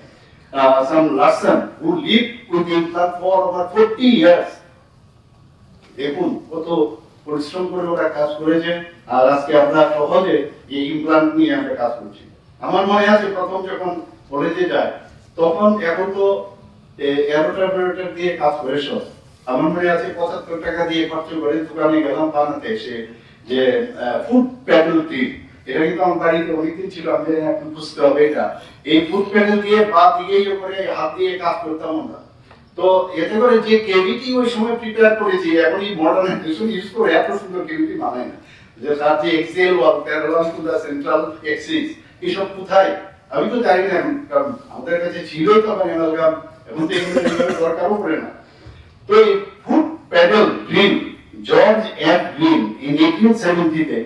some Larson, who lived with the implant for over 40 years. দেখুন কত পরিশ্রম করে ওরা কাজ করেছে, আর আজকে আমরা সহজে এই ইমপ্লান্ট নিয়ে আমরা কাজ করছি। আমার মনে আছে প্রথম যখন কলেজে যায়, তখন এখন তো এরোটার দিয়ে কাজ করে সব। আমার মনে আছে 75 টাকা দিয়ে খরচ করে দোকানে গেলাম বানাতে, এসে যে ফুড প্যাডেল টিপ, এটা কিন্তু আমার বাড়িতে অনেকদিন ছিল, আমি এখন বুঝতে হবে এটা। এই ফুড প্যাডেল দিয়ে পা দিয়ে করে হাত দিয়ে কাজ করতাম আমরা। তো এতে করে যে কেভিটি ওই সময় প্রিপেয়ার করেছি এখন এই মডার্নাইজেশন ইউজ করে এত সুন্দর কেভিটি বানায় না, যে তার যে axial wall parallel to the central axis এসব কোথায় আমি তো জানি না এখন, কারণ আমাদের কাছে ছিলই তখন অ্যামালগাম, এখন তো এগুলো এইভাবে দরকারও পড়ে না। তো এই foot pedal drill George F Green in 1870 তে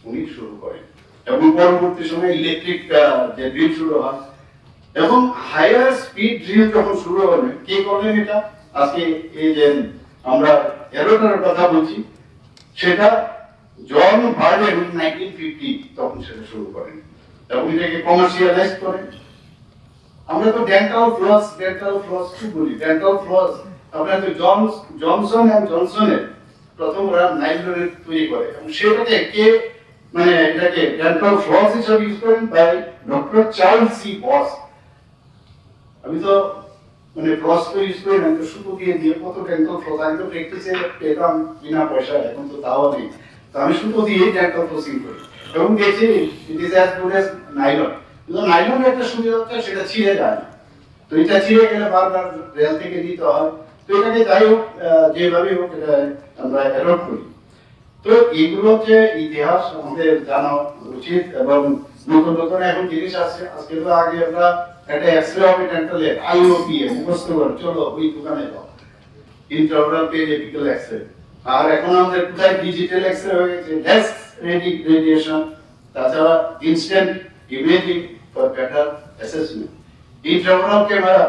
উনি শুরু করেন এবং পরবর্তী সময়ে ইলেকট্রিক যে ড্রিল শুরু হয় এবং হায়ার স্পিড ড্রিল যখন শুরু হবে কে করলেন এটা, আজকে এই যে আমরা এরোটার কথা বলছি সেটা জন ভার্ডেন 1950 তখন সেটা শুরু করেন এবং এটাকে কমার্শিয়ালাইজ করেন। আমরা তো ডেন্টাল ফ্লস কি বলি, ডেন্টাল ফ্লস আমরা তো জনসন এন্ড জনসনের প্রথম ওরা নাইলনের তৈরি করে এবং সেটাকে কে মানে এটাকে ডেন্টাল ফ্লস হিসেবে ইউজ করেন বাই ডক্টর চার্লস সি বস। আমি তো মানে ফ্লস তো ইউজ করি না, তো সুতো দিয়ে কত ডেন্টাল ফ্লস আমি তো প্র্যাকটিসে পেতাম বিনা পয়সা, এখন তো তাও নেই, তো আমি সুতো দিয়ে ডেন্টাল ফ্লসিং করি এবং দেখছি it is as good as nylon. কিন্তু নাইলনের একটা সুবিধা হচ্ছে সেটা ছিঁড়ে যায় না, তো এটা ছিঁড়ে গেলে বারবার রেল থেকে নিতে হয়, তো এটাকে যাই হোক যেভাবে হোক এটা আমরা অ্যাডপ্ট করি। তো এগুলো যে ইতিহাস আমাদের জানা উচিত এবং নতুন নতুন এখন জিনিস আছে। আজকে তো আগে আমরা একটা এক্সরে হবে ডেন্টালে আইওপি মুখস্থ করে চলো ওই দোকানে যাও, ইন্ট্রাওরাল পেরিয়াপিক্যাল এক্সরে, আর এখন আমাদের কোথায় ডিজিটাল এক্সরে হয়ে গেছে, লেস রেডিয়েশন, তাছাড়া instant imaging for better assessment, intraoral camera,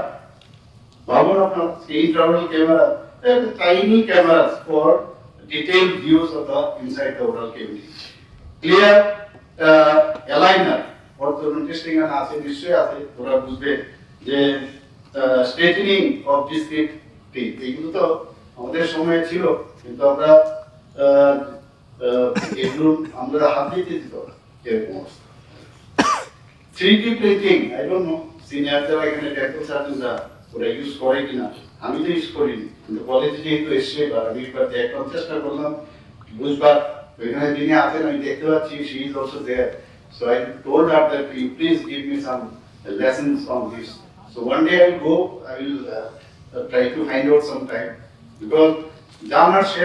ভাবুন আপনার intraoral camera, tiny cameras for detailed views of the inside the oral cavity, clear aligner orthodontist এখানে আছে নিশ্চয়ই আছে, ওরা বুঝবে যে স্ট্রেটনিং অফ ডিসক্রিট টিথ এগুলো তো আমাদের সময় ছিল, কিন্তু আমরা এগুলো আমরা হাত দিয়ে দিত এরকম অবস্থা। 3D printing I don't know senior যারা এখানে ডেন্টাল সার্জনরা ওরা ইউজ করে কিনা, আমি তো ইউজ করিনি, কিন্তু কলেজে যেহেতু এসছে বা আমি একবার একদম চেষ্টা করলাম বুঝবার, ওইখানে যিনি আছেন আমি দেখতে পাচ্ছি she is also there, so I told her that you please give me some lessons on this, so one day I will go, I will try to find out some time, because জানার শেষ